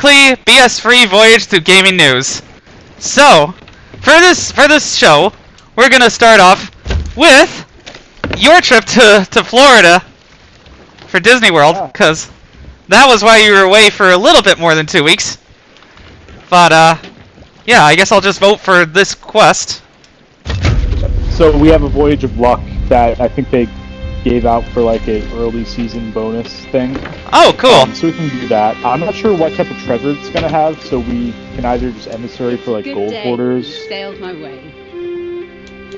weekly BS-free Voyage through gaming news. So, for this show, we're gonna start off with your trip to Florida for Disney World, because that was why you were away for a little bit more than 2 weeks. But yeah, I guess I'll just vote for this quest. So we have a Voyage of Luck that I think they gave out for like a early season bonus thing. Oh, cool. So we can do that. I'm not sure what type of treasure it's gonna have, so we can either just emissary for like gold hoarders. Sailed my way.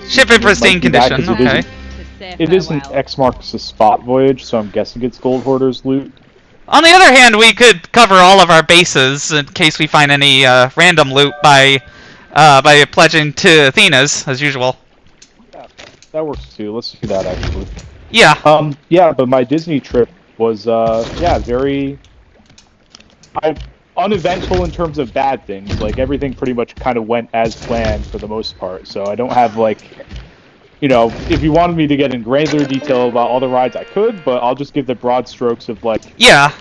Ship in pristine condition. Okay. It is an X marks the spot voyage, so I'm guessing it's gold hoarders loot. On the other hand, we could cover all of our bases in case we find any random loot by pledging to Athena's, as usual. Yeah, that works too. Let's do that actually. Yeah. Yeah, but my Disney trip was yeah, very uneventful in terms of bad things. Like everything pretty much kind of went as planned for the most part. So I don't have like, you know, if you wanted me to get in granular detail about all the rides, I could, but I'll just give the broad strokes of like, yeah,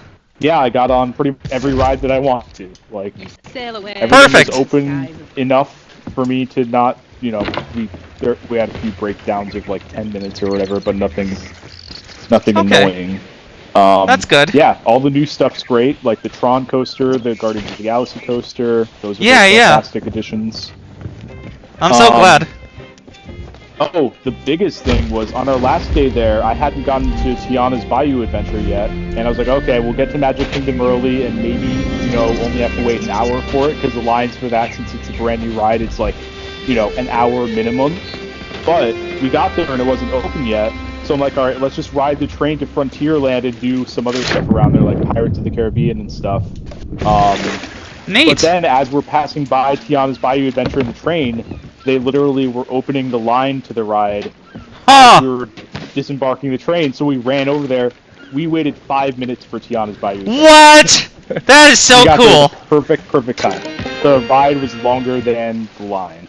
I got on pretty much every ride that I want to. Like, sail away. Everything was open enough for me to not, you know, we had a few breakdowns of like 10 minutes or whatever, but nothing annoying. That's good. Yeah, all the new stuff's great, like the Tron coaster, the Guardians of the Galaxy coaster. Those are fantastic additions. I'm so glad. Oh, the biggest thing was on our last day there, I hadn't gotten to Tiana's Bayou Adventure yet, and I was like, okay, we'll get to Magic Kingdom early, and maybe, you know, only have to wait an hour for it, because the lines for that, since it's a brand new ride, it's like, you know, an hour minimum. But we got there and it wasn't open yet, so I'm like, alright, let's just ride the train to Frontierland and do some other stuff around there, like Pirates of the Caribbean and stuff. Neat. But then, as we're passing by Tiana's Bayou Adventure in the train, they literally were opening the line to the ride as we were disembarking the train, so we ran over there. We waited 5 minutes for Tiana's Bayou. What? That is so cool. Perfect time. The ride was longer than the line,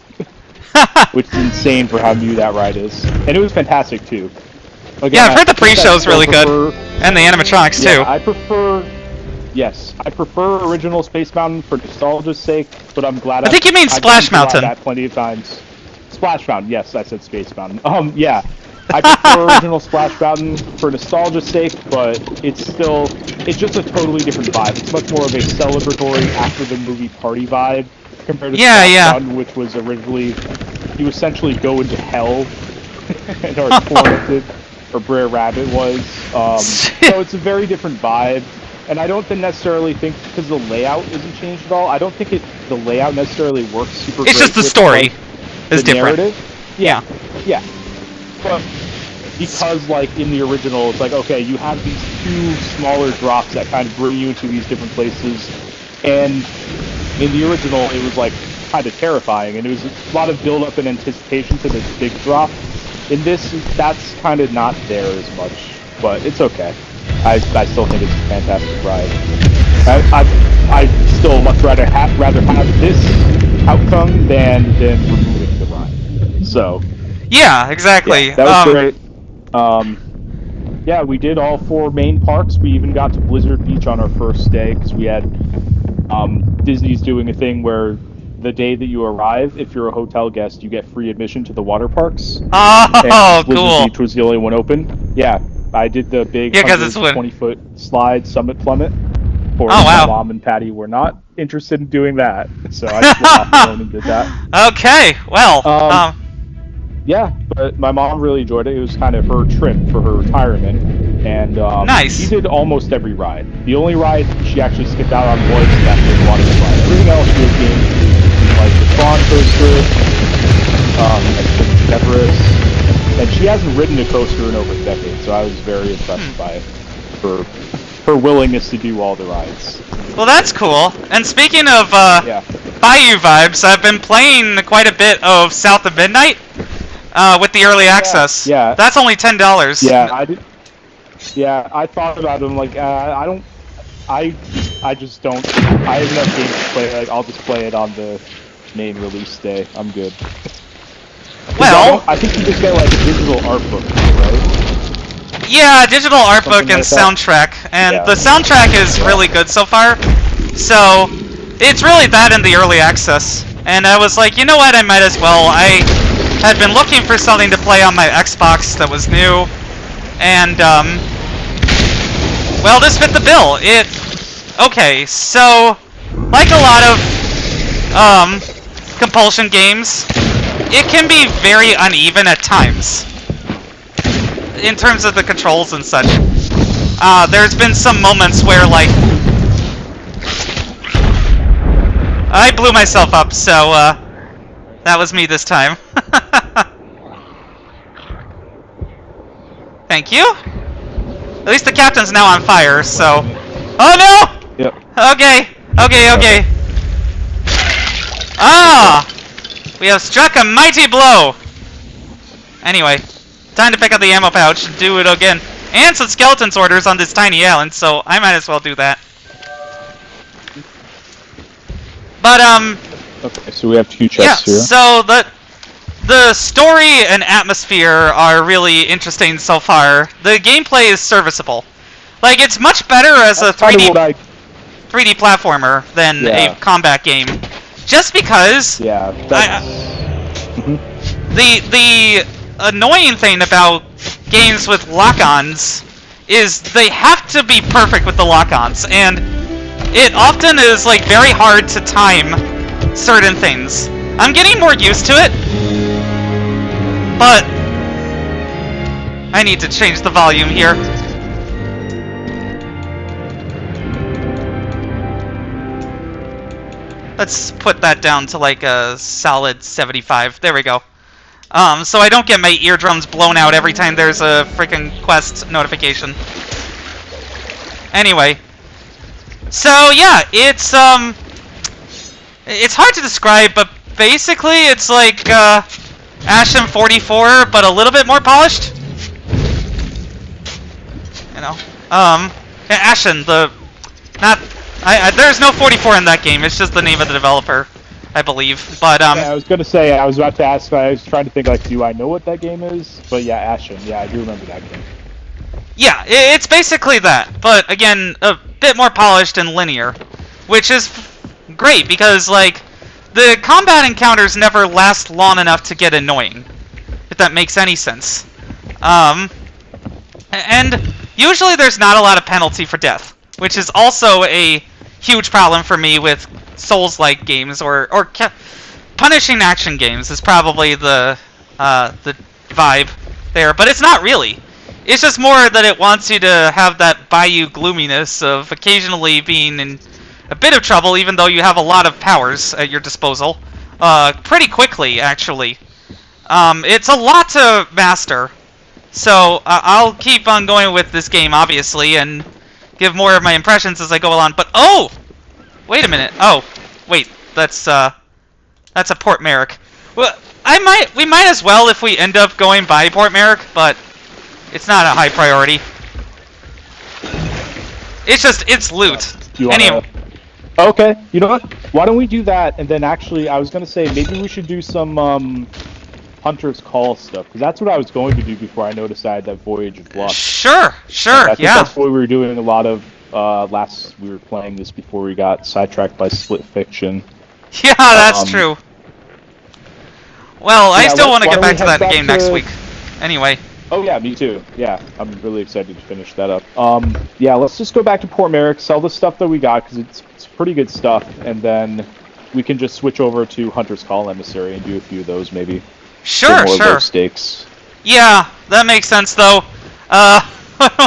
which is insane for how new that ride is. And it was fantastic too. Again, yeah, I've heard the pre-show's really good, and the animatronics too. I prefer original Space Mountain for nostalgia's sake, but I'm glad I think you mean Splash Mountain. That plenty of times. Splash Mountain, yes, I said Space Mountain. Yeah, I prefer original Splash Mountain for nostalgia's sake, but it's just a totally different vibe. It's much more of a celebratory after the movie party vibe compared to Splash Mountain, which was originally you essentially go into hell and are tormented, or Brer Rabbit was. So it's a very different vibe. And I don't necessarily think, because the layout isn't changed at all, I don't think the layout necessarily works super great. It's just the story is different. Narrative. Yeah. But because, like, in the original, it's like, okay, you have these two smaller drops that kind of bring you into these different places. And in the original, it was, like, kind of terrifying. And it was a lot of build-up and anticipation to this big drop. In this, that's kind of not there as much. But it's okay. I still think it's a fantastic ride. I still much rather have this outcome than removing the ride. So yeah, exactly. Yeah, that was great. Yeah, we did all 4 main parks. We even got to Blizzard Beach on our first day because we had Disney's doing a thing where the day that you arrive, if you're a hotel guest, you get free admission to the water parks. Oh, Blizzard cool! Beach was the only one open. Yeah. I did the big 120-foot slide summit plummet. My mom and Patty were not interested in doing that, so I just went off alone and did that. Okay, well, yeah, but my mom really enjoyed it. It was kind of her trip for her retirement, and nice. She did almost every ride. The only ride she actually skipped out on was that big water slide. Everything else she was doing, like the Tron coaster, Everest. And she hasn't ridden a coaster in over a decade, so I was very impressed by her willingness to do all the rides. Well, that's cool. And speaking of Bayou vibes, I've been playing quite a bit of South of Midnight with the early access. Yeah. That's only $10. Yeah, I did. Yeah, I thought about it. I'm like, I just don't. I have enough games to play. Like, I'll just play it on the main release day. I'm good. Well, I think you just get like a digital art book, right? Yeah, digital art book and soundtrack, and the soundtrack is really good so far. So it's really that in the early access. And I was like, you know what, I might as well. I had been looking for something to play on my Xbox that was new, and well, this fit the bill. Okay, so like a lot of compulsion games, it can be very uneven at times in terms of the controls and such. There's been some moments where, like, I blew myself up, so that was me this time. Thank you. At least the captain's now on fire, so... Oh no! Yep. Okay. Ah! We have struck a mighty blow! Anyway, time to pick up the ammo pouch and do it again. And some skeleton's orders on this tiny island, so I might as well do that. But, Okay, so we have 2 chests here. So the story and atmosphere are really interesting so far. The gameplay is serviceable. Like, it's much better as a 3D platformer than a combat game. Just because... Yeah, the annoying thing about games with lock-ons is they have to be perfect with the lock-ons, and it often is, like, very hard to time certain things. I'm getting more used to it, but I need to change the volume here. Let's put that down to like a solid 75. There we go. So I don't get my eardrums blown out every time there's a freaking quest notification. Anyway. So yeah, it's hard to describe, but basically it's like Ashen 44, but a little bit more polished. You know, Ashen, there's no 44 in that game. It's just the name of the developer, I believe. But yeah, I was gonna say, I was about to ask. I was trying to think, like, do I know what that game is? But yeah, Ashen. Yeah, I do remember that game. Yeah, it's basically that, but again, a bit more polished and linear, which is great because, like, the combat encounters never last long enough to get annoying, if that makes any sense. And usually there's not a lot of penalty for death, which is also a huge problem for me with Souls-like games, or punishing action games is probably the vibe there, but it's not really. It's just more that it wants you to have that bayou gloominess of occasionally being in a bit of trouble, even though you have a lot of powers at your disposal. Pretty quickly, actually. It's a lot to master. So, I'll keep on going with this game, obviously, and give more of my impressions as I go along. But, oh! Wait a minute. Oh, wait. That's a Port Merrick. Well, we might as well if we end up going by Port Merrick, but it's not a high priority. It's loot. Anyway. Okay, you know what? Why don't we do that, and then actually, I was going to say, maybe we should do some Hunter's Call stuff, because that's what I was going to do before I noticed I had that Voyage of Luck. Sure, I think that's what we were doing a lot of we were playing this before we got sidetracked by Split Fiction. Yeah, that's true. Well, I still want to get back to that game next week. Anyway. Oh yeah, me too. Yeah, I'm really excited to finish that up. Yeah, let's just go back to Port Merrick, sell the stuff that we got, because it's pretty good stuff, and then we can just switch over to Hunter's Call Emissary and do a few of those, maybe. Sure. Low stakes. Yeah, that makes sense, though.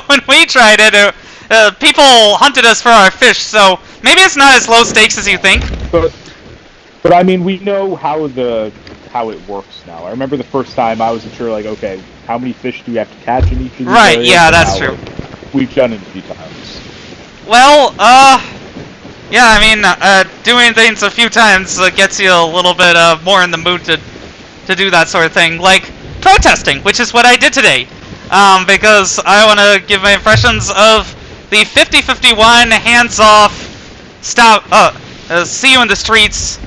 When we tried it, people hunted us for our fish, so maybe it's not as low stakes as you think. But I mean, we know how it works now. I remember the first time I wasn't sure, like, okay, how many fish do we have to catch in each of these areas? Yeah, that's true. We've done it a few times. Well, yeah, I mean, doing things a few times gets you a little bit more in the mood to do that sort of thing, like protesting, which is what I did today, because I want to give my impressions of the 50-51 hands-off, stop, see you in the streets,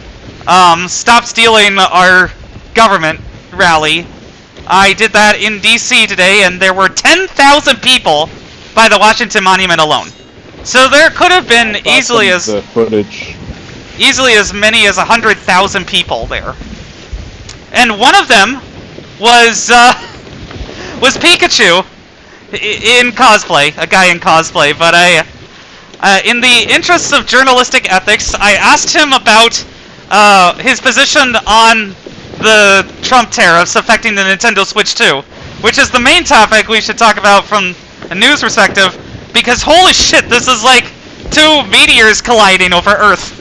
stop stealing our government rally. I did that in DC today, and there were 10,000 people by the Washington Monument alone. So there could have been easily as the footage. easily as many as 100,000 people there, and one of them was Pikachu in cosplay, a guy in cosplay. But in the interests of journalistic ethics, I asked him about his position on the Trump tariffs affecting the Nintendo Switch 2, which is the main topic we should talk about from a news perspective, because holy shit, this is like two meteors colliding over Earth.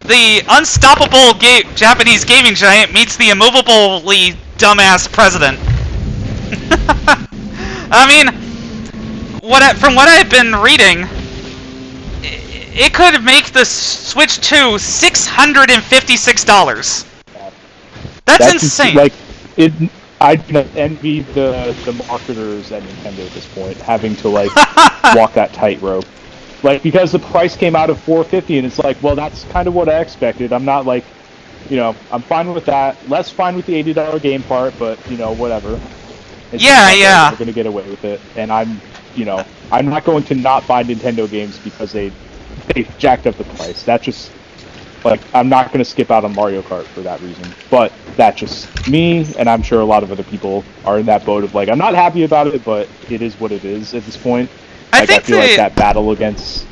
The unstoppable Japanese gaming giant meets the immovably dumbass president. I mean, from what I've been reading, it could make the Switch 2 $656. That's insane. Like, I envy the marketers at Nintendo at this point, having to like walk that tightrope. Like, because the price came out of $450, and it's like, well, that's kind of what I expected. I'm not like, I'm fine with that. Less fine with the $80 game part, but whatever. Yeah. We're gonna get away with it, and I'm not going to not buy Nintendo games because they jacked up the price. That's just like, I'm not going to skip out on Mario Kart for that reason. But that's just me, and I'm sure a lot of other people are in that boat of like, I'm not happy about it, but it is what it is at this point. I feel like that battle against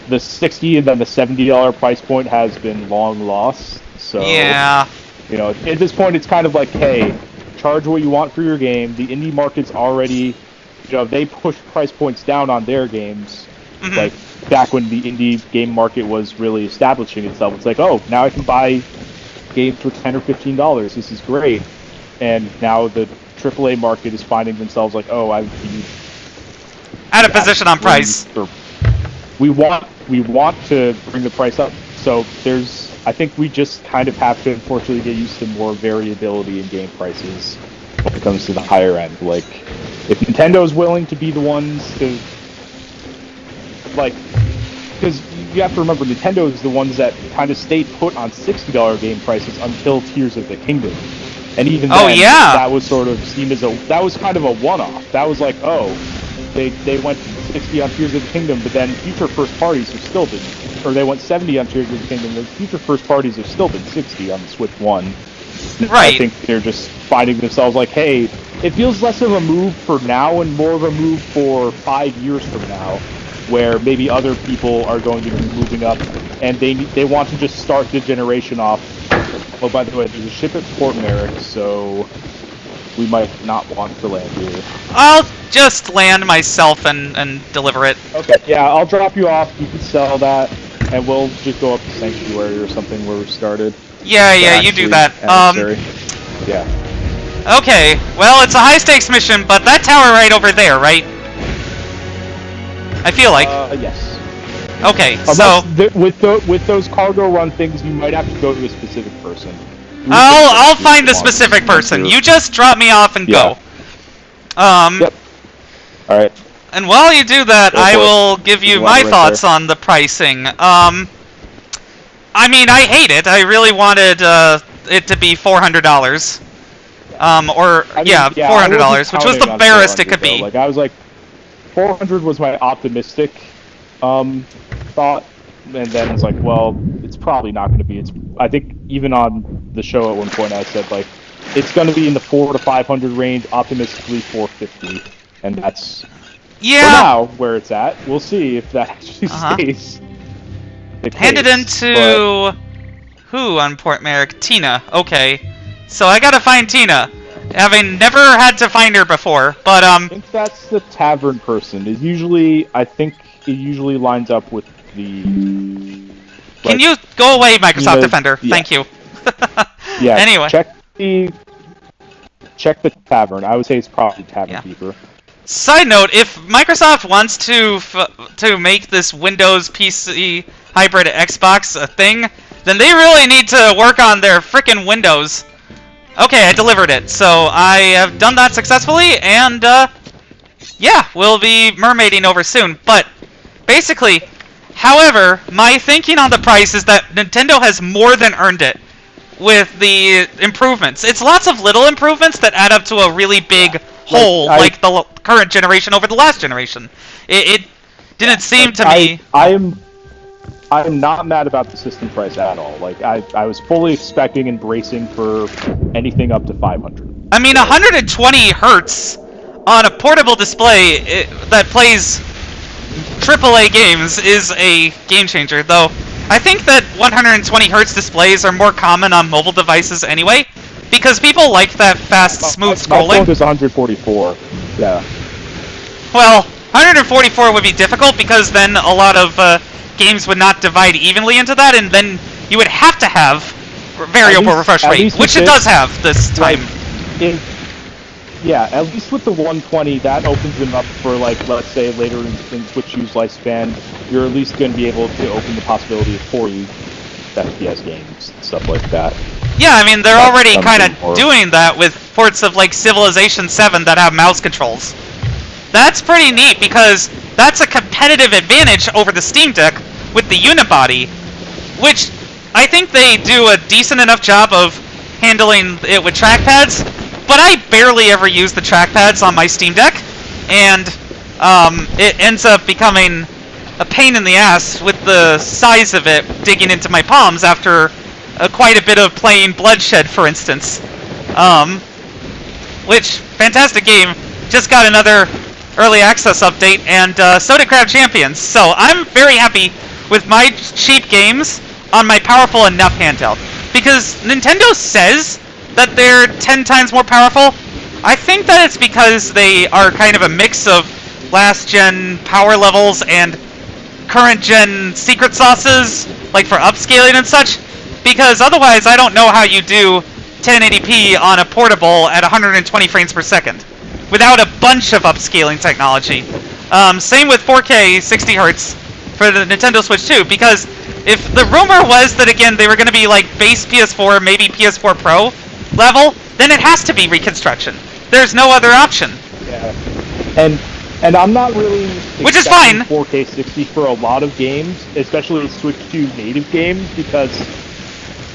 the $60 and then the $70 price point has been long lost. So yeah, at this point, it's kind of like, hey, charge what you want for your game. The indie market's already, they push price points down on their games. Mm-hmm. Like back when the indie game market was really establishing itself, it's like, oh, now I can buy games for $10 or $15. This is great. And now the AAA market is finding themselves like, oh, I've out of position on price. We want to bring the price up. So I think we just kind of have to unfortunately get used to more variability in game prices when it comes to the higher end. Like, if Nintendo's willing to be the ones to, like, because you have to remember, Nintendo is the ones that kind of stayed put on $60 game prices until Tears of the Kingdom. And even then, that was sort of seen as that was kind of a one-off. That was like, oh, they went 60 on Tears of the Kingdom, but then future first parties have still been, or they went 70 on Tears of the Kingdom, the future first parties have still been 60 on the Switch 1. Right. I think they're just finding themselves like, hey, it feels less of a move for now and more of a move for 5 years from now, where maybe other people are going to be moving up, and they want to just start the generation off. Oh, by the way, there's a ship at Port Merrick, so we might not want to land here. I'll just land myself and deliver it. Okay, yeah, I'll drop you off. You can sell that, and we'll just go up to Sanctuary or something where we started. Yeah, you do that. Yeah. Okay, well, it's a high-stakes mission, but that tower right over there, right? I feel like. Yes. Okay, so with those cargo run things, you might have to go to a specific person. I'll find the specific person. You just drop me off and go. Yep. All right. And while you do that, I will give you my thoughts on the pricing. I mean, I hate it. I really wanted it to be $400. $400, which was the barest it could be. Like, I was like, 400 was my optimistic thought, and then it's like, well, it's probably not going to be. I think even on the show at one point I said, like, it's going to be in the 400 to 500 range, optimistically 450, and that's for now where it's at. We'll see if that actually stays the case. Handed into who on Port Merrick? Tina. Okay, so I gotta find Tina, having never had to find her before. But I think that's the tavern person. I think it usually lines up with the. Can you go away, Microsoft Defender? Yeah. Thank you. Yeah. Anyway. Check the tavern. I would say it's probably Tavern Keeper. Side note: if Microsoft wants to make this Windows PC hybrid Xbox a thing, then they really need to work on their frickin' Windows. Okay, I delivered it, so I have done that successfully, and yeah, we'll be mermaiding over soon. But basically, however, my thinking on the price is that Nintendo has more than earned it with the improvements. It's lots of little improvements that add up to a really big whole like the current generation over the last generation. It didn't seem to me. I'm not mad about the system price at all. Like I was fully expecting and bracing for anything up to 500. I mean, 120 hertz on a portable display that plays AAA games is a game changer. Though I think that 120 hertz displays are more common on mobile devices anyway, because people like that fast, smooth scrolling. My phone is 144. Yeah. Well, 144 would be difficult because then a lot of games would not divide evenly into that, and then you would have to have variable refresh rate, which it does have this time. Yeah, at least with the 120, that opens them up for, like, let's say later in Switch U's lifespan, you're at least going to be able to open the possibility of 40 FPS games, stuff like that. Yeah, I mean, they're already kind of doing that with ports of, like, Civilization 7 that have mouse controls. That's pretty neat, because that's a competitive advantage over the Steam Deck with the unibody, which I think they do a decent enough job of handling it with trackpads, but I barely ever use the trackpads on my Steam Deck, and it ends up becoming a pain in the ass with the size of it digging into my palms after quite a bit of playing Bloodshed, for instance. Which, fantastic game, just got another early access update, and so did Crab Champions. So I'm very happy with my cheap games on my powerful enough handheld. Because Nintendo says that they're 10 times more powerful. I think that it's because they are kind of a mix of last-gen power levels and current-gen secret sauces, like for upscaling and such. Because otherwise, I don't know how you do 1080p on a portable at 120 frames per second without a bunch of upscaling technology. Same with 4K 60 Hz for the Nintendo Switch 2, because if the rumor was that, again, they were going to be like base PS4, maybe PS4 Pro level, then it has to be reconstruction. There's no other option. Yeah. And I'm not really which is fine 4K 60 for a lot of games, especially Switch 2 native games, because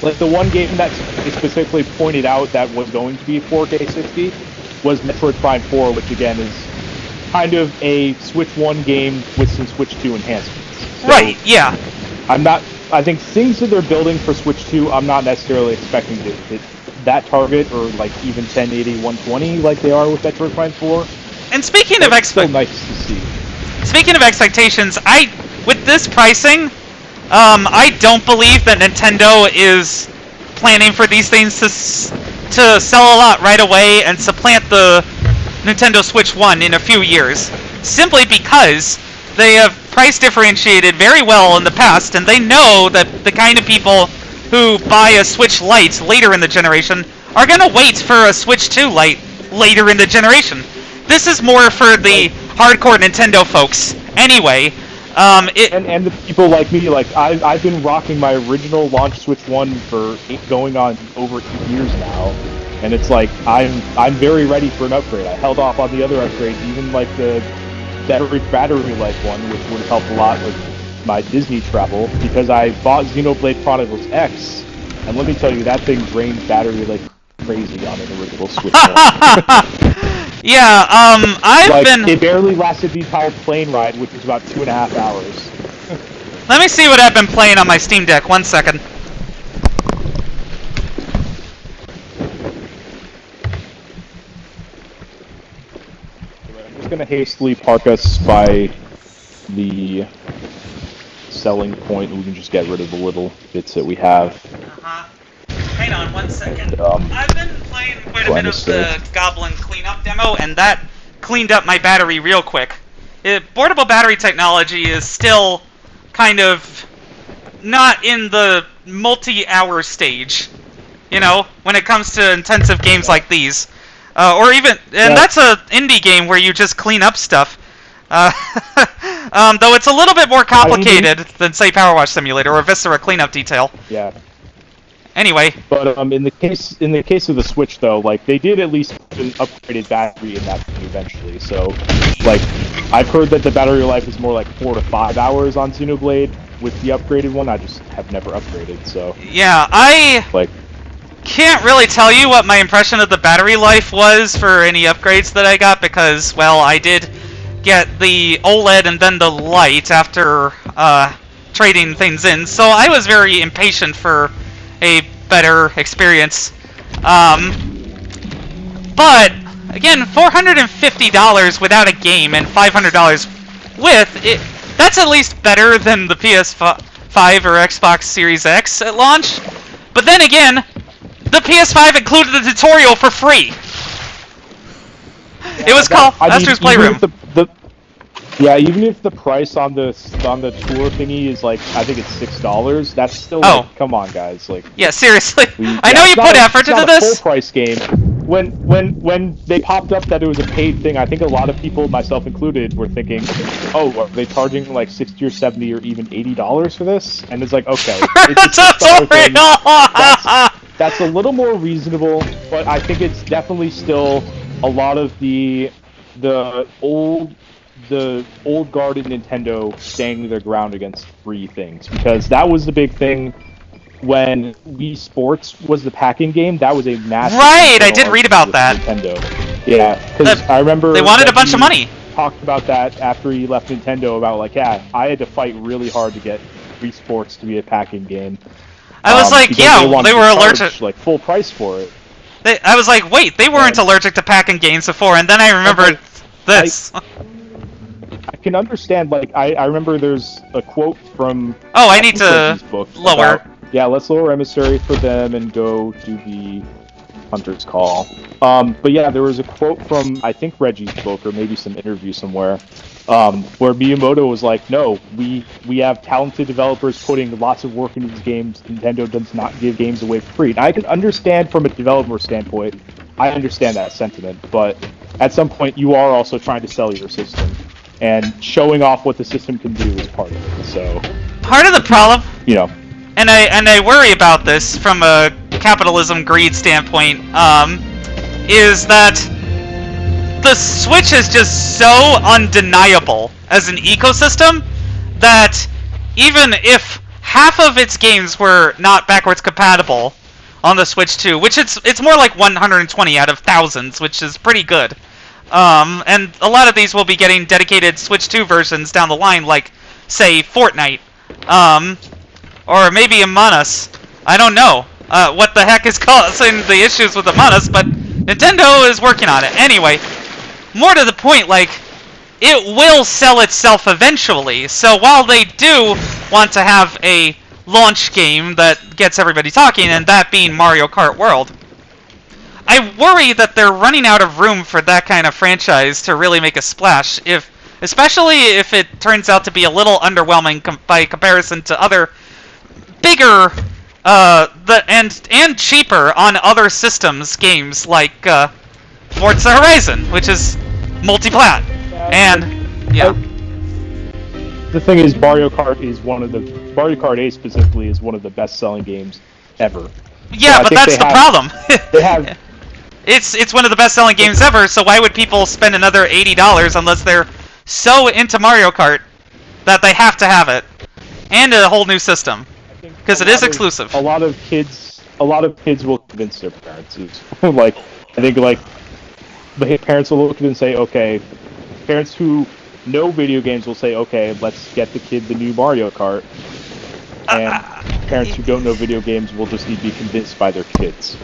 like the one game that specifically pointed out that was going to be 4K 60 was Metroid Prime 4, which again is kind of a Switch 1 game with some Switch 2 enhancements. So right, yeah. I think things that they're building for Switch 2, I'm not necessarily expecting to hit that target, or like even 1080, 120 like they are with Metroid Prime 4. And speaking of still nice to see. Speaking of expectations, with this pricing, I don't believe that Nintendo is planning for these things to sell a lot right away and supplant the Nintendo Switch 1 in a few years. Simply because they have price differentiated very well in the past, and they know that the kind of people who buy a Switch Lite later in the generation are going to wait for a Switch 2 Lite later in the generation. This is more for the hardcore Nintendo folks anyway. And the people like me, like I've been rocking my original launch Switch 1 for going on over 2 years now, and it's like I'm very ready for an upgrade. I held off on the other upgrades, even like the battery life one, which would have helped a lot with my Disney travel, because I bought Xenoblade Chronicles X, and let me tell you, that thing drains battery like crazy on an original Switch 1. Yeah, It barely lasted the entire plane ride, which was about 2.5 hours. Let me see what I've been playing on my Steam Deck. 1 second. I'm just gonna hastily park us by the selling point, and we can just get rid of the little bits that we have. Hang on 1 second. I've been playing quite a bit of the Goblin cleanup demo, and that cleaned up my battery real quick. Portable battery technology is still kind of not in the multi-hour stage, you know, when it comes to intensive games like these. Or even, and that's an indie game where you just clean up stuff. Though it's a little bit more complicated than, say, Power Wash Simulator or Viscera Cleanup Detail. Yeah. Anyway. But in the case of the Switch, though, like they did at least put an upgraded battery in that thing eventually. So, like, I've heard that the battery life is more like 4 to 5 hours on Xenoblade with the upgraded one. I just have never upgraded. So. Yeah, can't really tell you what my impression of the battery life was for any upgrades that I got, because, well, I did get the OLED and then the light after trading things in, so I was very impatient for a better experience. But, again, $450 without a game and $500 with it, that's at least better than the PS5 or Xbox Series X at launch. But then again, the PS5 included the tutorial for free. It was called Master's Playroom. Even if the price on the tour thingy is like, I think it's $6, that's still like, come on, guys, like. Yeah, seriously. I know you put effort into this. It's not a full price game. When they popped up that it was a paid thing, I think a lot of people, myself included, were thinking, oh, are they charging like $60 or $70 or even $80 for this? And it's like, okay, it's a $6 thing. That's a little more reasonable, but I think it's definitely still a lot of the old guard in Nintendo standing their ground against free things, because that was the big thing when Wii Sports was the packing game. That was a massive. Right, I did read about that. Nintendo. Yeah, because I remember they wanted a bunch of money. Talked about that after he left Nintendo, about like, yeah, I had to fight really hard to get Wii Sports to be a packing game. I was like, yeah, they were allergic, like full price for it. I was like, wait, they weren't allergic to packing games before, and then I remembered this. I can understand, like, I remember there's a quote from... Oh, I need to lower. About, yeah, let's lower Emissary for them and go do the Hunter's Call. But yeah, there was a quote from, I think, Reggie's book, or maybe some interview somewhere, where Miyamoto was like, no, we have talented developers putting lots of work into these games. Nintendo does not give games away for free. And I can understand from a developer standpoint, I understand that sentiment, but at some point you are also trying to sell your system. And showing off what the system can do is part of it. So part of the problem, you know, and I worry about this from a capitalism greed standpoint, is that the Switch is just so undeniable as an ecosystem that even if half of its games were not backwards compatible on the Switch 2, which it's more like 120 out of thousands, which is pretty good. And a lot of these will be getting dedicated Switch 2 versions down the line, like, say, Fortnite, or maybe Among Us. I don't know what the heck is causing the issues with Among Us, but Nintendo is working on it. Anyway, more to the point, like, it will sell itself eventually, so while they do want to have a launch game that gets everybody talking, and that being Mario Kart World, I worry that they're running out of room for that kind of franchise to really make a splash, especially if it turns out to be a little underwhelming by comparison to other bigger and cheaper on other systems games like Forza Horizon, which is multi-plat. And yeah, the thing is, Mario Kart Ace specifically is one of the best-selling games ever. Yeah, so but that's the problem. They have. It's one of the best-selling games ever, so why would people spend another $80 unless they're so into Mario Kart that they have to have it, and a whole new system, because it is exclusive. A lot of kids will convince their parents. Like, I think like the parents will look at it and say, okay. Parents who know video games will say, okay, let's get the kid the new Mario Kart. And parents who don't know video games will just need to be convinced by their kids.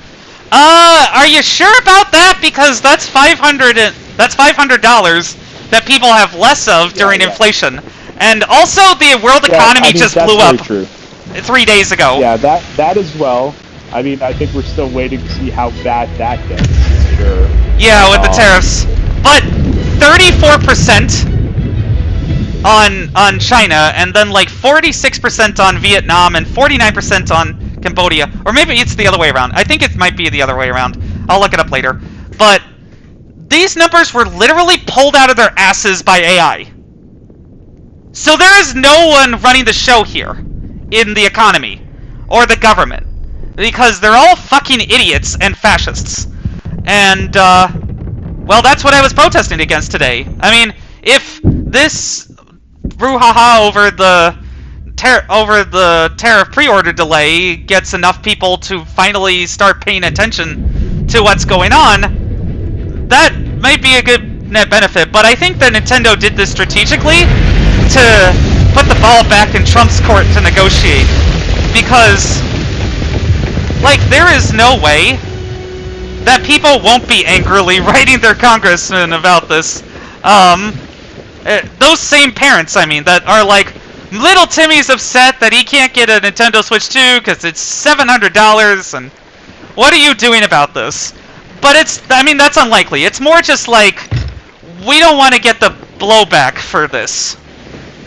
Are you sure about that? Because that's $500 that people have less of during inflation. And also, the world economy just blew up 3 days ago. Yeah, that as well. I mean, I think we're still waiting to see how bad that gets. Sure. Yeah, with the tariffs. But 34% on China, and then like 46% on Vietnam, and 49% on Cambodia. Or maybe it's the other way around. I think it might be the other way around. I'll look it up later. But these numbers were literally pulled out of their asses by AI. So there is no one running the show here in the economy or the government, because they're all fucking idiots and fascists. And well, that's what I was protesting against today. I mean, if this brouhaha over the tariff pre-order delay gets enough people to finally start paying attention to what's going on, that might be a good net benefit. But I think that Nintendo did this strategically to put the ball back in Trump's court to negotiate, because, like, there is no way that people won't be angrily writing their congressman about this. Those same parents, I mean, that are like, little Timmy's upset that he can't get a Nintendo Switch 2 because it's $700, and what are you doing about this? But I mean, that's unlikely. It's more just like, we don't want to get the blowback for this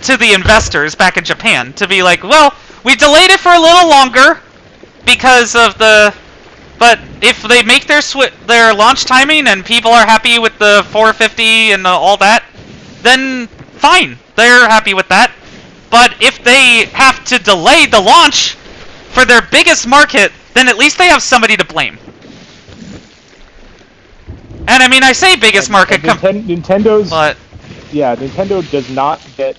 to the investors back in Japan, to be like, well, we delayed it for a little longer because of the... But if they make their launch timing and people are happy with the 450 and all that, then fine, they're happy with that. But if they have to delay the launch for their biggest market, then at least they have somebody to blame. And I mean, I say biggest market... Nintendo's... But... Yeah, Nintendo does not get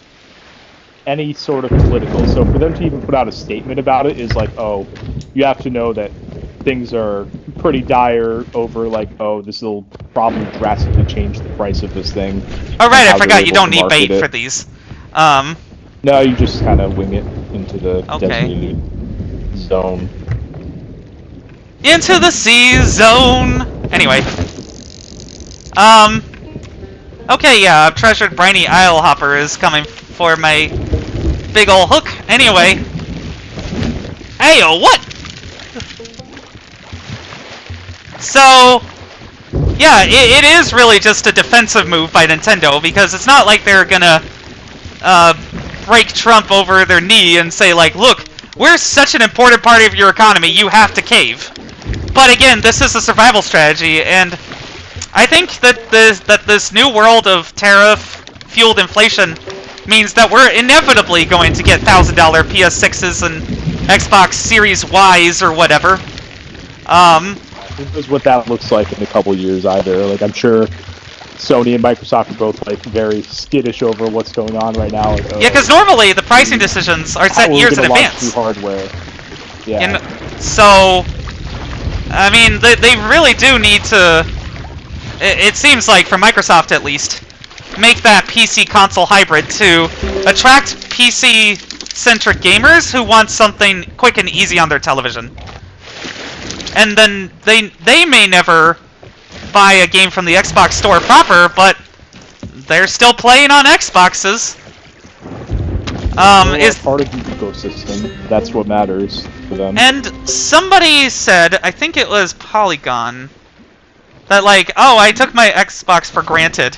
any sort of political, so for them to even put out a statement about it is like, oh, you have to know that things are pretty dire over, like, oh, this will probably drastically change the price of this thing. Oh, right, I forgot you don't need bait for these. No, you just kind of wing it into the designated zone. Into the sea zone! Anyway. Okay, yeah, Treasured Briny Isle-Hopper is coming for my big ol' hook. Anyway. Ayo, what? So, yeah, it is really just a defensive move by Nintendo, because it's not like they're gonna break Trump over their knee and say, like, look, we're such an important part of your economy, you have to cave. But again, this is a survival strategy, and I think that this new world of tariff-fueled inflation means that we're inevitably going to get $1,000 PS6s and Xbox Series Ys or whatever. Who knows what that looks like in a couple years either. Like, I'm sure Sony and Microsoft are both, like, very skittish over what's going on right now. Like, yeah, because normally the pricing decisions are set years in advance. New hardware. Yeah. So, I mean, they really do need to, it seems like, for Microsoft at least, make that PC console hybrid to attract PC-centric gamers who want something quick and easy on their television. And then they may never buy a game from the Xbox store proper, but they're still playing on Xboxes. Is part of the ecosystem. That's what matters for them. And somebody said, I think it was Polygon, that like, oh, I took my Xbox for granted,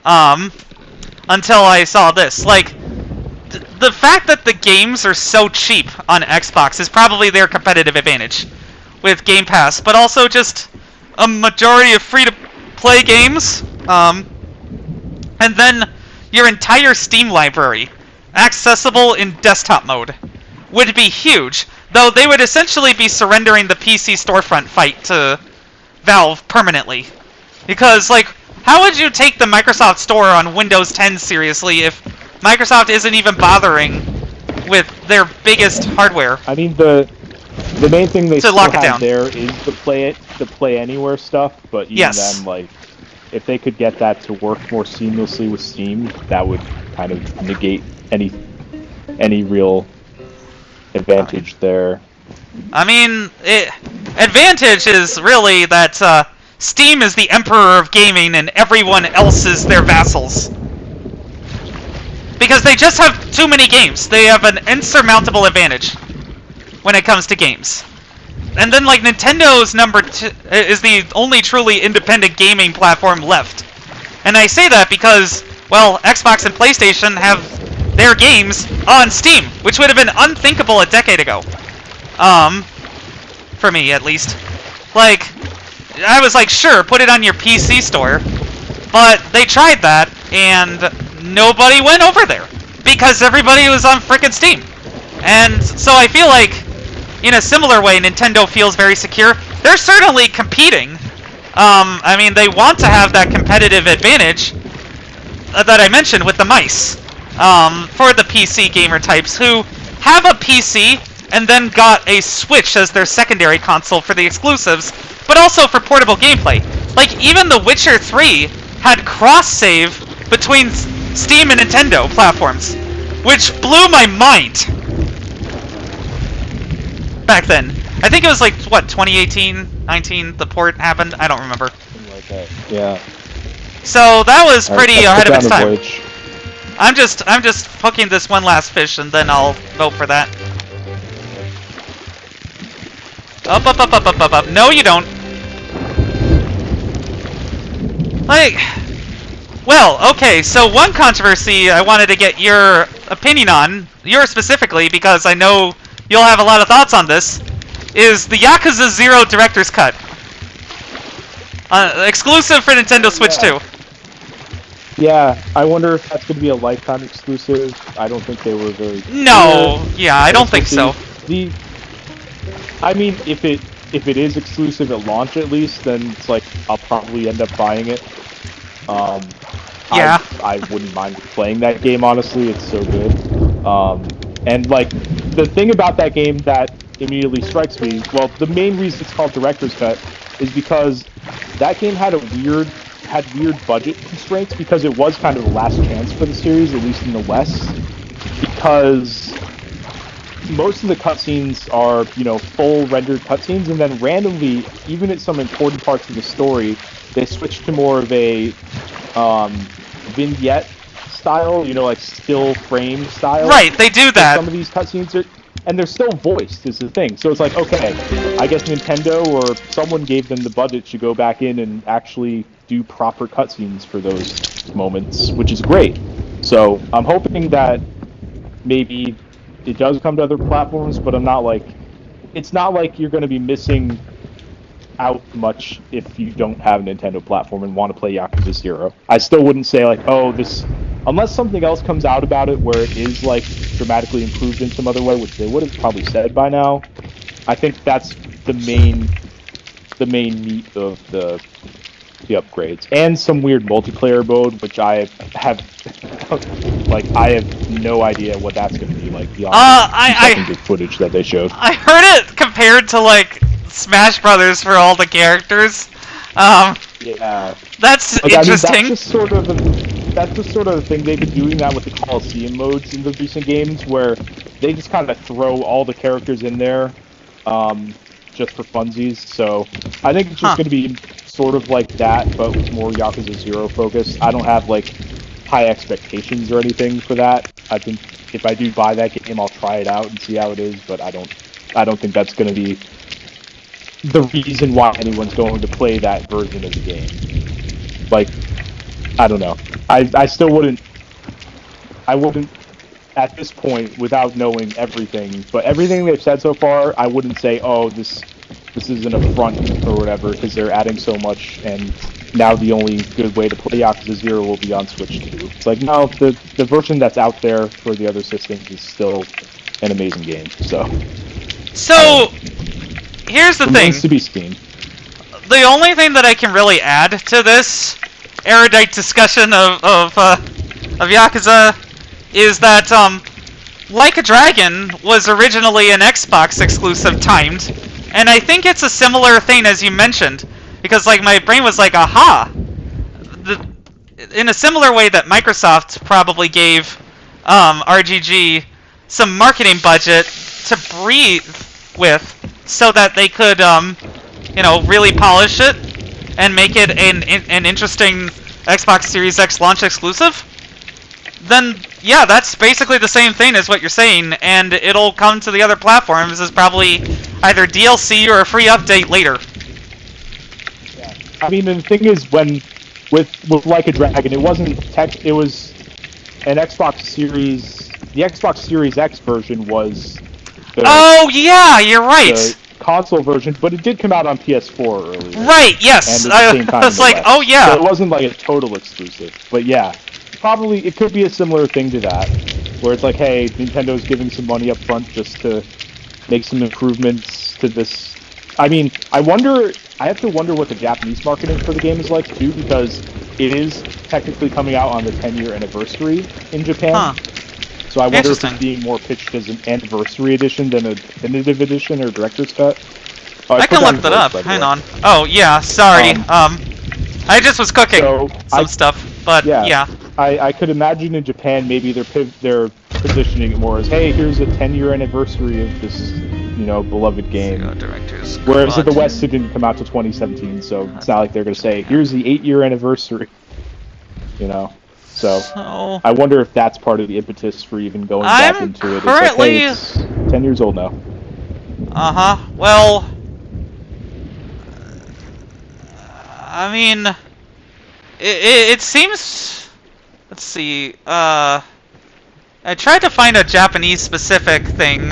until I saw this. Like, the fact that the games are so cheap on Xbox is probably their competitive advantage with Game Pass, but also just a majority of free-to-play games, and then your entire Steam library, accessible in desktop mode, would be huge, though they would essentially be surrendering the PC storefront fight to Valve permanently. Because, like, how would you take the Microsoft Store on Windows 10 seriously if Microsoft isn't even bothering with their biggest hardware? I mean, the main thing they still have there is the Play Anywhere stuff, but even then, like, if they could get that to work more seamlessly with Steam, that would kind of negate any real advantage there. I mean, advantage is really that Steam is the emperor of gaming and everyone else is their vassals. Because they just have too many games. They have an insurmountable advantage when it comes to games. And then, like, Nintendo's number 2 is the only truly independent gaming platform left. And I say that because, well, Xbox and PlayStation have their games on Steam, which would have been unthinkable a decade ago. For me, at least. Like, I was like, sure, put it on your PC store. But they tried that, and nobody went over there. Because everybody was on frickin' Steam. And so I feel like, in a similar way, Nintendo feels very secure. They're certainly competing. I mean, they want to have that competitive advantage that I mentioned with the mice. For the PC gamer types who have a PC and then got a Switch as their secondary console for the exclusives, but also for portable gameplay. Like, even The Witcher 3 had cross-save between Steam and Nintendo platforms, which blew my mind back then. I think it was like, what, 2018, 19, the port happened? I don't remember. Something like that. Yeah. So that was pretty ahead of its time. Voyage. I'm just hooking this one last fish, and then I'll vote for that. Up, up, up, up, up, up, up. No, you don't. Like, well, okay, so one controversy I wanted to get your opinion on, yours specifically, because I know you'll have a lot of thoughts on this, is the Yakuza 0 Director's Cut. Exclusive for Nintendo Switch 2. Yeah, I wonder if that's going to be a lifetime exclusive. I don't think they were very... No, yeah, I don't think so. I mean, if it is exclusive at launch at least, then it's like, I'll probably end up buying it. Yeah. I wouldn't mind playing that game, honestly. It's so good. And, like, the thing about that game that immediately strikes me, well, the main reason it's called Director's Cut is because that game had weird budget constraints because it was kind of the last chance for the series, at least in the West, because most of the cutscenes are, you know, full rendered cutscenes, and then randomly, even at some important parts of the story, they switch to more of a vignette style, you know, like still frame style. Right, they do that. Some of these cutscenes are, and they're still voiced, is the thing. So it's like, okay, I guess Nintendo or someone gave them the budget to go back in and actually do proper cutscenes for those moments, which is great. So I'm hoping that maybe it does come to other platforms, but I'm not like, it's not like you're going to be missing out much if you don't have a Nintendo platform and want to play Yakuza 0. I still wouldn't say like, oh, this, unless something else comes out about it where it is like dramatically improved in some other way, which they would have probably said by now. I think that's the main meat of the upgrades, and some weird multiplayer mode, which I have like, I have no idea what that's going to be like beyond the footage that they showed. I heard it compared to like Smash Brothers for all the characters. Yeah, that's like, interesting. I mean, that's just sort of the thing. They've been doing that with the Coliseum modes in the recent games, where they just kind of throw all the characters in there, just for funsies. So I think it's just going to be sort of like that, but with more Yakuza 0 focus. I don't have like high expectations or anything for that. I think if I do buy that game, I'll try it out and see how it is, but I don't think that's going to be the reason why anyone's going to play that version of the game. Like, I don't know. I still wouldn't. I wouldn't at this point, without knowing everything. But everything they've said so far, I wouldn't say, oh, this is an affront or whatever, because they're adding so much, and now the only good way to play Yakuza 0 will be on Switch 2. It's like, no, the version that's out there for the other systems is still an amazing game. So here's the thing. Remains to be seen. The only thing that I can really add to this erudite discussion of Yakuza is that Like a Dragon was originally an Xbox exclusive timed, and I think it's a similar thing as you mentioned, because like my brain was like, aha! In a similar way that Microsoft probably gave RGG some marketing budget to breathe with, so that they could, you know, really polish it and make it an interesting Xbox Series X launch exclusive, then yeah, that's basically the same thing as what you're saying, and it'll come to the other platforms as probably either DLC or a free update later. Yeah. I mean, the thing is, with Like a Dragon, it wasn't it was an Xbox Series. The Xbox Series X version was. Oh yeah, you're right. The console version, but it did come out on PS4 earlier. Right. Yes. And at the same time I was like, oh yeah. So it wasn't like a total exclusive, but yeah. Probably, it could be a similar thing to that, where it's like, hey, Nintendo's giving some money up front just to make some improvements to this. I mean, I have to wonder what the Japanese marketing for the game is like, too, because it is technically coming out on the 10-year anniversary in Japan. So I wonder if Interesting. it's being more pitched as an anniversary edition than a definitive edition or director's cut. Oh, I put can down look that votes, up. by the Hang way. on. Oh yeah, sorry. I just was cooking So, some stuff, but yeah. I could imagine in Japan maybe they're positioning it more as, hey, here's a 10-year anniversary of this, beloved game. Directors. Whereas in the West, it didn't come out till 2017, so it's not like they're going to say, here's the 8-year anniversary. So I wonder if that's part of the impetus for even going back into it. It's like, hey, it's 10 years old now. Well, I mean, it seems. Let's see. I tried to find a Japanese specific thing,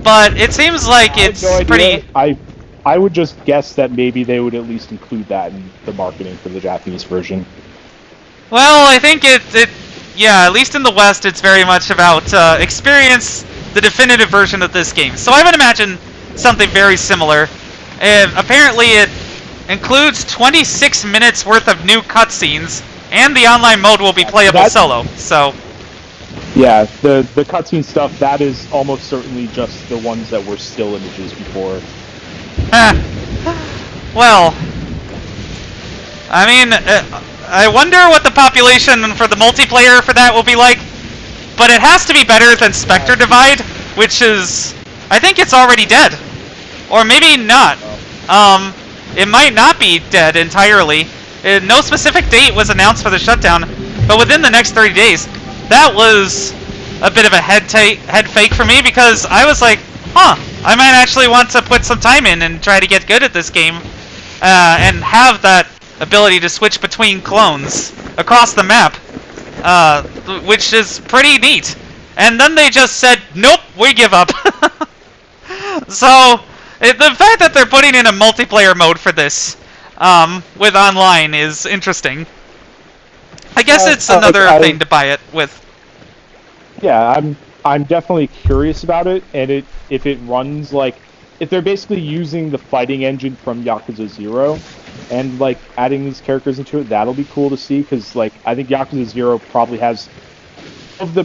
but it seems like it's pretty. I would just guess that maybe they would at least include that in the marketing for the Japanese version. Well, I think yeah, at least in the West, it's very much about experience the definitive version of this game. So I would imagine something very similar. Apparently, it includes 26 minutes worth of new cutscenes, and the online mode will be playable solo. So yeah, the cutscene stuff, that is almost certainly just the ones that were still images before. Well, I mean, I wonder what the population for the multiplayer for that will be like, but it has to be better than Spectre Divide, which is, I think it's already dead. Or maybe not. It might not be dead entirely. No specific date was announced for the shutdown, but within the next 30 days. That was a bit of a head fake for me, because I was like, I might actually want to put some time in and try to get good at this game, and have that ability to switch between clones across the map, which is pretty neat. And then they just said, nope, we give up. So, the fact that they're putting in a multiplayer mode for this, with online, is interesting. I guess it's another thing to buy it with. Yeah, I'm definitely curious about it, and if it runs like, if they're basically using the fighting engine from Yakuza 0 and like adding these characters into it, that'll be cool to see, because like I think Yakuza 0 probably has, of the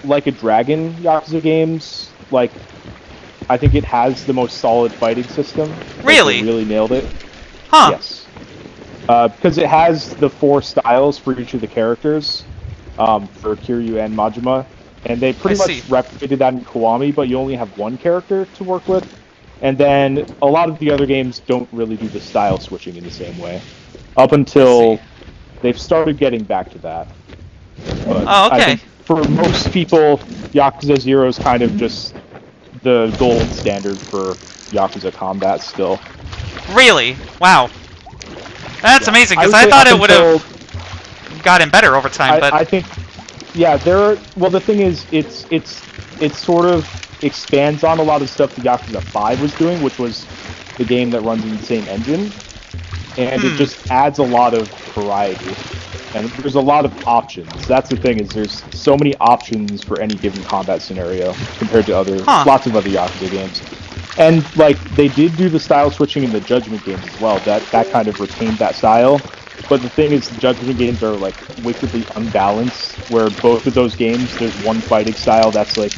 Like a Dragon Yakuza games, like I think it has the most solid fighting system. Really? Like, they really nailed it. Huh. Yes. Because it has the 4 styles for each of the characters, for Kiryu and Majima, and they pretty much replicated that in Kiwami, but you only have one character to work with. And then a lot of the other games don't really do the style switching in the same way, up until they've started getting back to that. But oh, okay. I think for most people, Yakuza 0 is kind of just the gold standard for Yakuza combat still. Really? Wow. That's amazing, because I thought it would have gotten better over time, but I think, yeah, well, the thing is, it sort of expands on a lot of stuff that Yakuza 5 was doing, which was the game that runs in the same engine, and it just adds a lot of variety, and there's a lot of options. That's the thing, is there's so many options for any given combat scenario compared to lots of other Yakuza games. And like, they did do the style switching in the Judgment games as well. That kind of retained that style. But the thing is, the Judgment games are like wickedly unbalanced, where both of those games, there's one fighting style that's like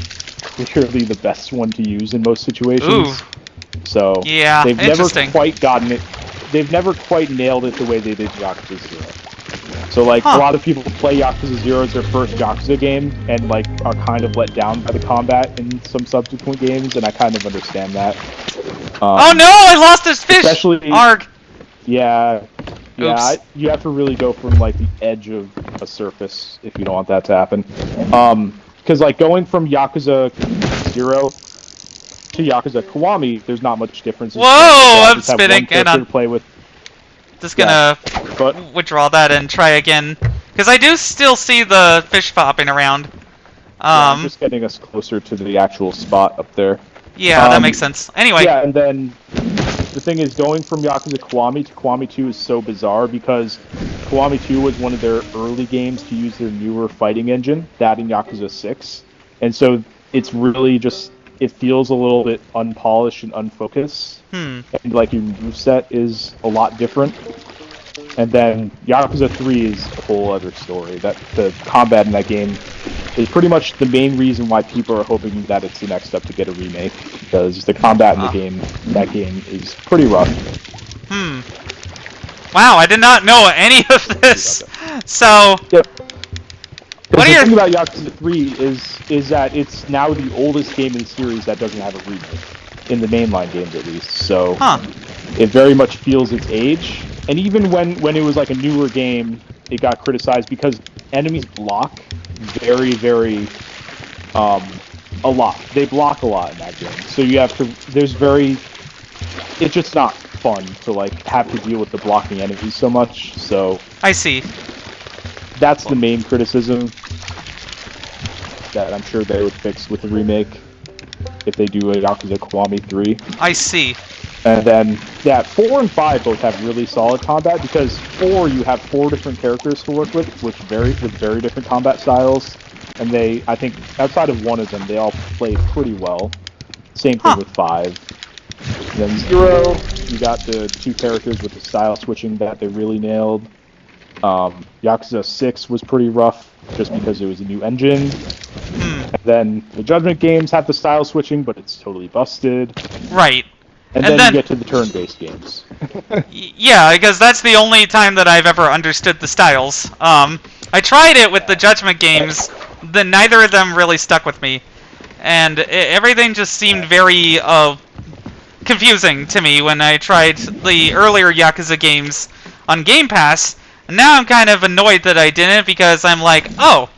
clearly the best one to use in most situations. Ooh. So yeah, they've never quite gotten it. They've never quite nailed it the way they did Yakuza 0. So like, a lot of people play Yakuza 0 as their first Yakuza game, and like are kind of let down by the combat in some subsequent games, and I kind of understand that. Oh no, I lost this fish! Especially, Arg! Yeah, you have to really go from like the edge of a surface if you don't want that to happen. Because like, going from Yakuza 0 to Yakuza Kiwami, there's not much difference. Whoa, I'm spinning, and I'm play with. Just gonna withdraw that and try again, because I do still see the fish popping around. I'm just getting us closer to the actual spot up there. Yeah, that makes sense. Anyway. Yeah, and then the thing is, going from Yakuza Kiwami to Kiwami 2 is so bizarre, because Kiwami 2 was one of their early games to use their newer fighting engine, that in Yakuza 6. And so it's really just, it feels a little bit unpolished and unfocused. And like, your moveset is a lot different. And then Yakuza 3 is a whole other story. That the combat in that game is pretty much the main reason why people are hoping that it's the next step to get a remake, because the combat in that game is pretty rough. Wow, I did not know any of this. So, Yep. What are The your- thing about Yakuza 3 is that it's now the oldest game in the series that doesn't have a remake, in the mainline games at least. So it very much feels its age. And even when it was like a newer game, it got criticized because enemies block very, very a lot. They block a lot in that game. So you have to. It's just not fun to like have to deal with the blocking enemies so much. So I see. that's the main criticism that I'm sure they would fix with the remake if they do a Yakuza Kiwami 3. I see. And then, yeah, 4 and 5 both have really solid combat, because 4 you have 4 different characters to work with very different combat styles, and I think, outside of one of them, they all play pretty well. Same thing with 5. And then 0, you got the 2 characters with the style switching that they really nailed. Yakuza 6 was pretty rough, just because it was a new engine. And then the Judgment games have the style switching, but it's totally busted. Right. And then you get to the turn-based games. Yeah, because that's the only time that I've ever understood the styles. I tried it with the Judgment games, then neither of them really stuck with me. And everything just seemed very confusing to me when I tried the earlier Yakuza games on Game Pass. And now I'm kind of annoyed that I didn't, because I'm like, oh,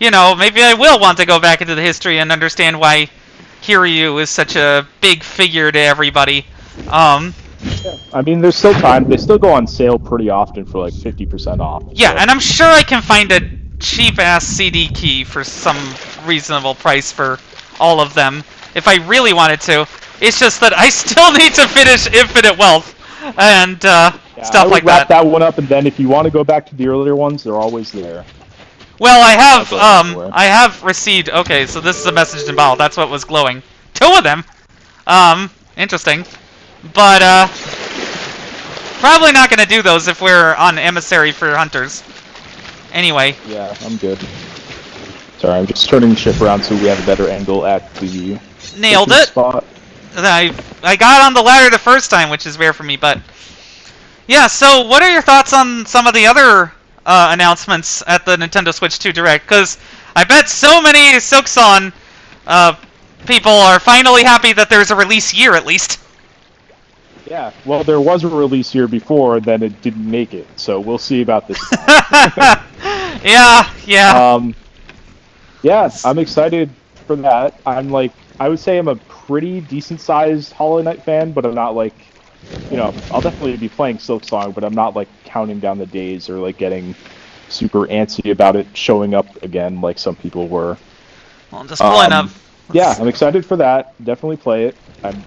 maybe I will want to go back into the history and understand why Kiryu is such a big figure to everybody. I mean, there's still time. They still go on sale pretty often for like 50% off. Yeah, and I'm sure I can find a cheap-ass CD key for some reasonable price for all of them, if I really wanted to. It's just that I still need to finish Infinite Wealth, and stuff like that. Wrap that one up, and then if you want to go back to the earlier ones, they're always there. Well, I have received. Okay, so this is a message in bottle. That's what was glowing. 2 of them. Interesting. But probably not gonna do those if we're on emissary for hunters. Anyway. Yeah, I'm good. Sorry, I'm just turning the ship around so we have a better angle at the nailed it. Spot. I got on the ladder the first time, which is rare for me. But yeah. So, what are your thoughts on some of the other announcements at the Nintendo Switch 2 Direct? Because I bet so many Silksong people are finally happy that there's a release year at least. Yeah, well, there was a release year before, then it didn't make it, so we'll see about this. Yeah. Yeah, I'm excited for that. I would say I'm a pretty decent-sized Hollow Knight fan, but I'm not like, I'll definitely be playing Silksong, but I'm not like counting down the days or like getting super antsy about it showing up again like some people were. Well, just pulling up. Yeah, I'm excited for that. Definitely play it.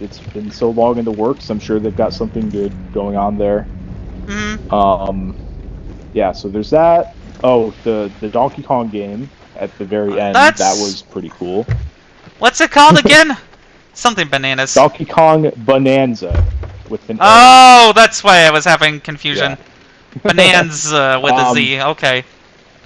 It's been so long in the works. I'm sure they've got something good going on there. Yeah, so there's that. Oh, the Donkey Kong game at the very end. That was pretty cool. What's it called again? Something bananas. Donkey Kong Bananza with an Oh, that's why I was having confusion. Yeah. Bananza with a Z. Okay.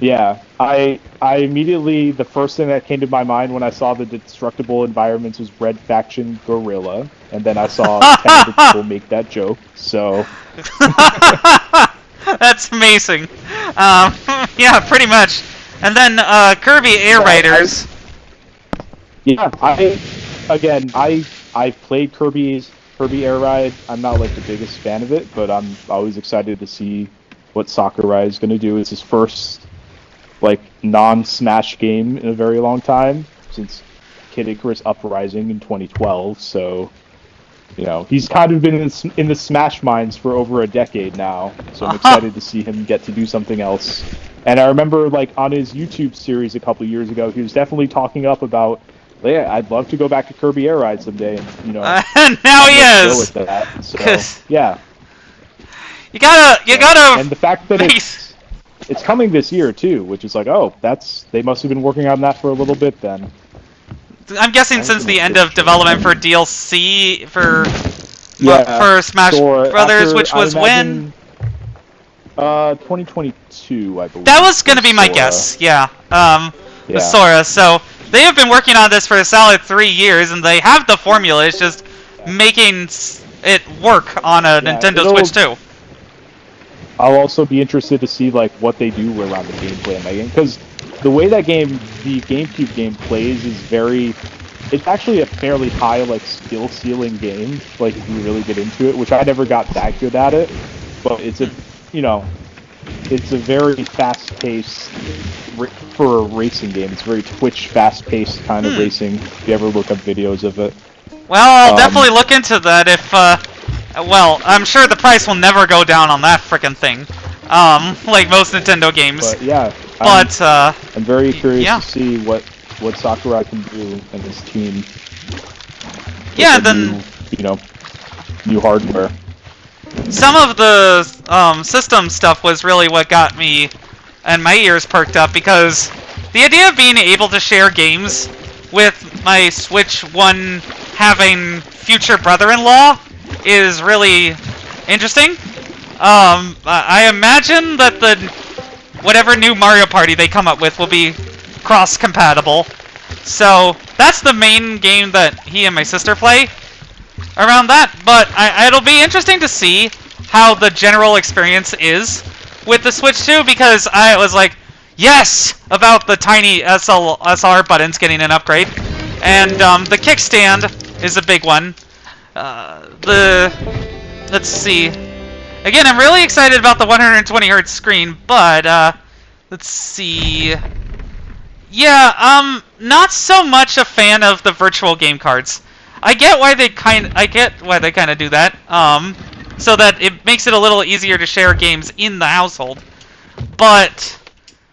Yeah, I immediately, the first thing that came to my mind when I saw the destructible environments was Red Faction Gorilla, and then I saw 10 other people make that joke, so... That's amazing. Yeah, pretty much. And then Kirby Air Riders. I've played Kirby Air Ride. I'm not like the biggest fan of it, but I'm always excited to see what Sakurai is going to do. It's his first like non-Smash game in a very long time since Kid Icarus Uprising in 2012. So, he's kind of been in the Smash mines for over a decade now. So I'm excited to see him get to do something else. And I remember like on his YouTube series a couple years ago, he was definitely talking up about, yeah, I'd love to go back to Kirby Air Ride someday. And, now he is. With that. So, yeah. You gotta. And the fact that it's coming this year too, which is like, oh, they must have been working on that for a little bit then. I'm guessing since the end of development for DLC for Smash Brothers, which was when. 2022, I believe. That was going to be my Sora. guess, yeah. With Yeah. Sora. So they have been working on this for a solid 3 years, and they have the formula. It's just making it work on a Nintendo Switch too. I'll also be interested to see like what they do around the gameplay in that game, because the way that the GameCube game plays is it's actually a fairly high like skill ceiling game, like if you really get into it, which I never got that good at it, but it's a it's a very fast-paced for a racing game. It's very Twitch fast-paced kind of racing. If you ever look up videos of it. Well, I'll definitely look into that if, well, I'm sure the price will never go down on that frickin' thing. Like most Nintendo games. But yeah, I'm very curious to see what Sakurai can do and his team. Yeah, then new hardware. Some of the system stuff was really what got me and my ears perked up, because the idea of being able to share games with my Switch 1 having future brother-in-law is really interesting. I imagine that whatever new Mario Party they come up with will be cross-compatible. So that's the main game that he and my sister play around that. But it'll be interesting to see how the general experience is with the Switch 2, because I was like, yes, about the tiny SR buttons getting an upgrade. And the kickstand is a big one. Let's see. Again, I'm really excited about the 120 Hz screen, but let's see. Yeah, not so much a fan of the virtual game cards. I get why they kind of do that. So that it makes it a little easier to share games in the household. But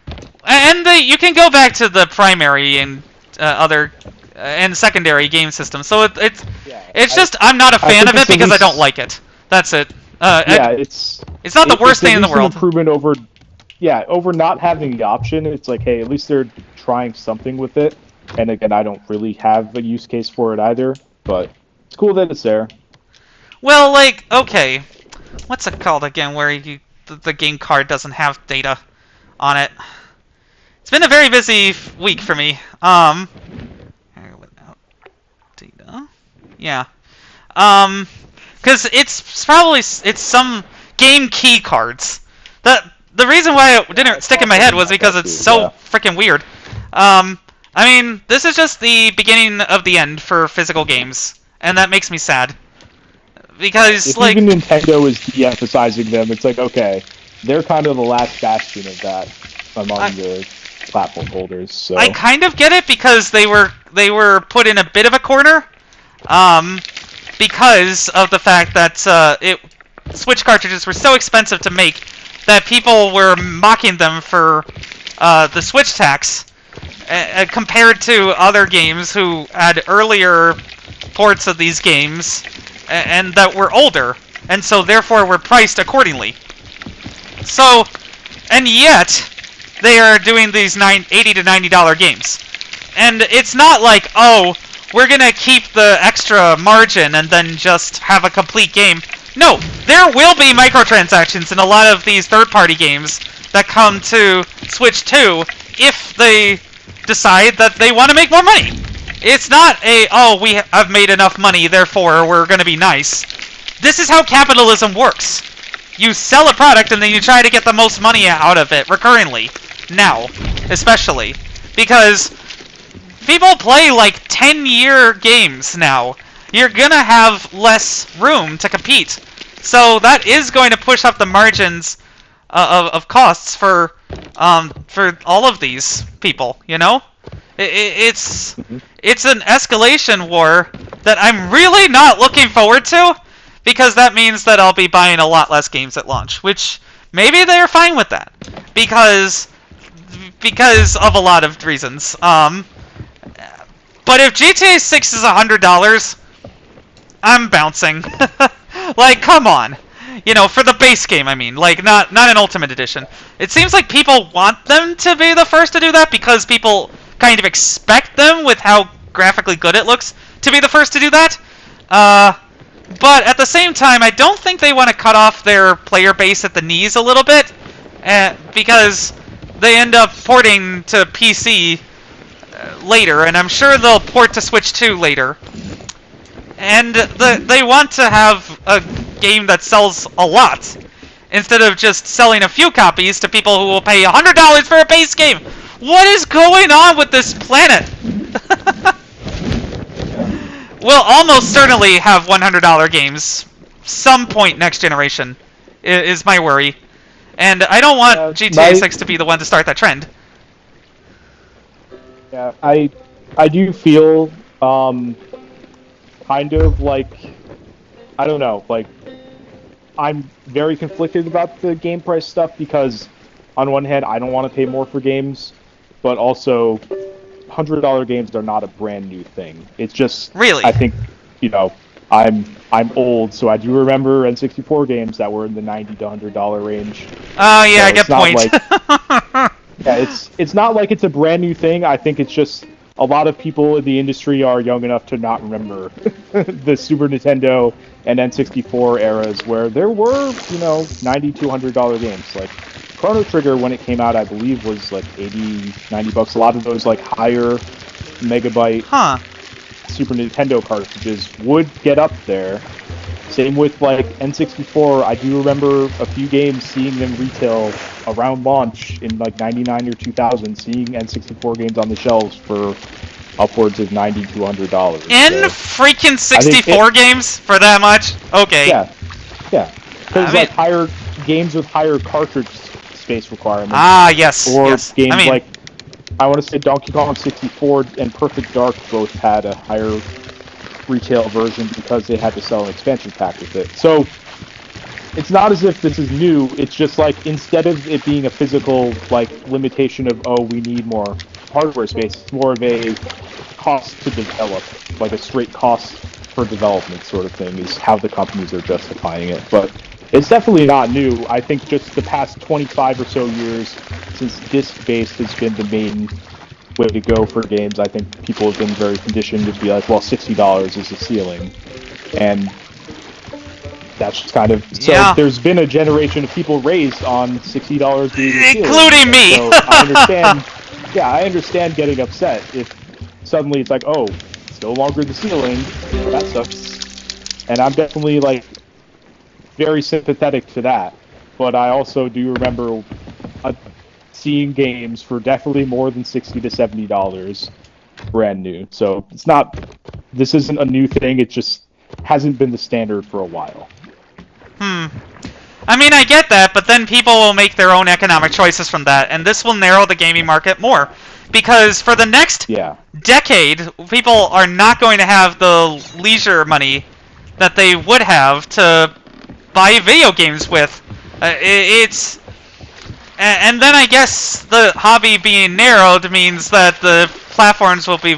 you can go back to the primary and other and secondary game systems. So it's just I'm not a fan of it because I don't like it. That's it. It's not the worst thing in the world. It's an improvement over not having the option. It's like, hey, at least they're trying something with it. And again, I don't really have a use case for it either, but it's cool that it's there. Well, like, okay, what's it called again, where the game card doesn't have data on it? It's been a very busy week for me. Without data, yeah. Because it's some game key cards. The reason why it didn't stick in my head was because it's so freaking weird. I mean, this is just the beginning of the end for physical games, and that makes me sad. Because, if even Nintendo is de-emphasizing them, it's like, okay, they're kind of the last bastion of that among the platform holders. So I kind of get it, because they were put in a bit of a corner, because of the fact that Switch cartridges were so expensive to make that people were mocking them for the Switch tax, compared to other games who had earlier ports of these games and that were older, and so therefore were priced accordingly. So, and yet they are doing these $80 to $90 games, and it's not like, oh, we're gonna keep the extra margin and then just have a complete game. No, there will be microtransactions in a lot of these third-party games that come to Switch 2 if they decide that they want to make more money. It's not we have made enough money, therefore we're going to be nice. This is how capitalism works. You sell a product and then you try to get the most money out of it recurringly. Now, especially. Because people play like 10-year games now. You're going to have less room to compete. So that is going to push up the margins of costs for all of these people, you know? It's an escalation war that I'm really not looking forward to, because that means that I'll be buying a lot less games at launch, which maybe they're fine with that, because of a lot of reasons. But if GTA 6 is $100, I'm bouncing. Like, come on. You know, for the base game, I mean. Like, not an Ultimate Edition. It seems like people want them to be the first to do that, because people kind of expect them, with how graphically good it looks, to be the first to do that. But at the same time, I don't think they want to cut off their player base at the knees a little bit, because they end up porting to PC later, and I'm sure they'll port to Switch 2 later. And they want to have a game that sells a lot, instead of just selling a few copies to people who will pay $100 for a base game. What is going on with this planet? We'll almost certainly have $100 games some point next generation, is my worry. And I don't want GTA 6 to be the one to start that trend. Yeah, I do feel kind of like, I don't know, like, I'm very conflicted about the game price stuff because, on one hand, I don't want to pay more for games, but also, $100 games are not a brand new thing. It's just, really, I think, you know, I'm old, so I do remember N64 games that were in the $90 to $100 range. Oh yeah, so I get point. Like, yeah, it's not like it's a brand new thing. I think it's just a lot of people in the industry are young enough to not remember the Super Nintendo and N64 eras where there were, you know, $90 to $100 games. Like Chrono Trigger, when it came out, I believe was like $80-$90. A lot of those like higher megabyte Super Nintendo cartridges would get up there. Same with like N64. I do remember a few games seeing them retail around launch in like 99 or 2000, seeing N64 games on the shelves for upwards of $90 to $100. Freaking 64 games for that much? Okay. Yeah. Because like higher games with higher cartridge space requirements. Ah, yes. Or games like, I want to say Donkey Kong 64 and Perfect Dark both had a higher retail version because they had to sell an expansion pack with it. So it's not as if this is new. It's just like, instead of it being a physical like limitation of, oh, we need more hardware space, it's more of a cost to develop, like a straight cost for development sort of thing is how the companies are justifying it. But it's definitely not new. I think just the past 25 or so years since disc-based has been the main way to go for games. I think people have been very conditioned to be like, well, $60 is the ceiling, and that's just kind of so. There's been a generation of people raised on $60 being the ceiling, including me. So I understand. Yeah, I understand getting upset if suddenly it's like, oh, it's no longer the ceiling. That sucks. And I'm definitely like very sympathetic to that. But I also do remember seeing games for definitely more than $60 to $70 brand new. So it's not, this isn't a new thing, it just hasn't been the standard for a while. I mean, I get that, but then people will make their own economic choices from that, and this will narrow the gaming market more. Because for the next decade, people are not going to have the leisure money that they would have to buy video games with. And then I guess the hobby being narrowed means that the platforms will be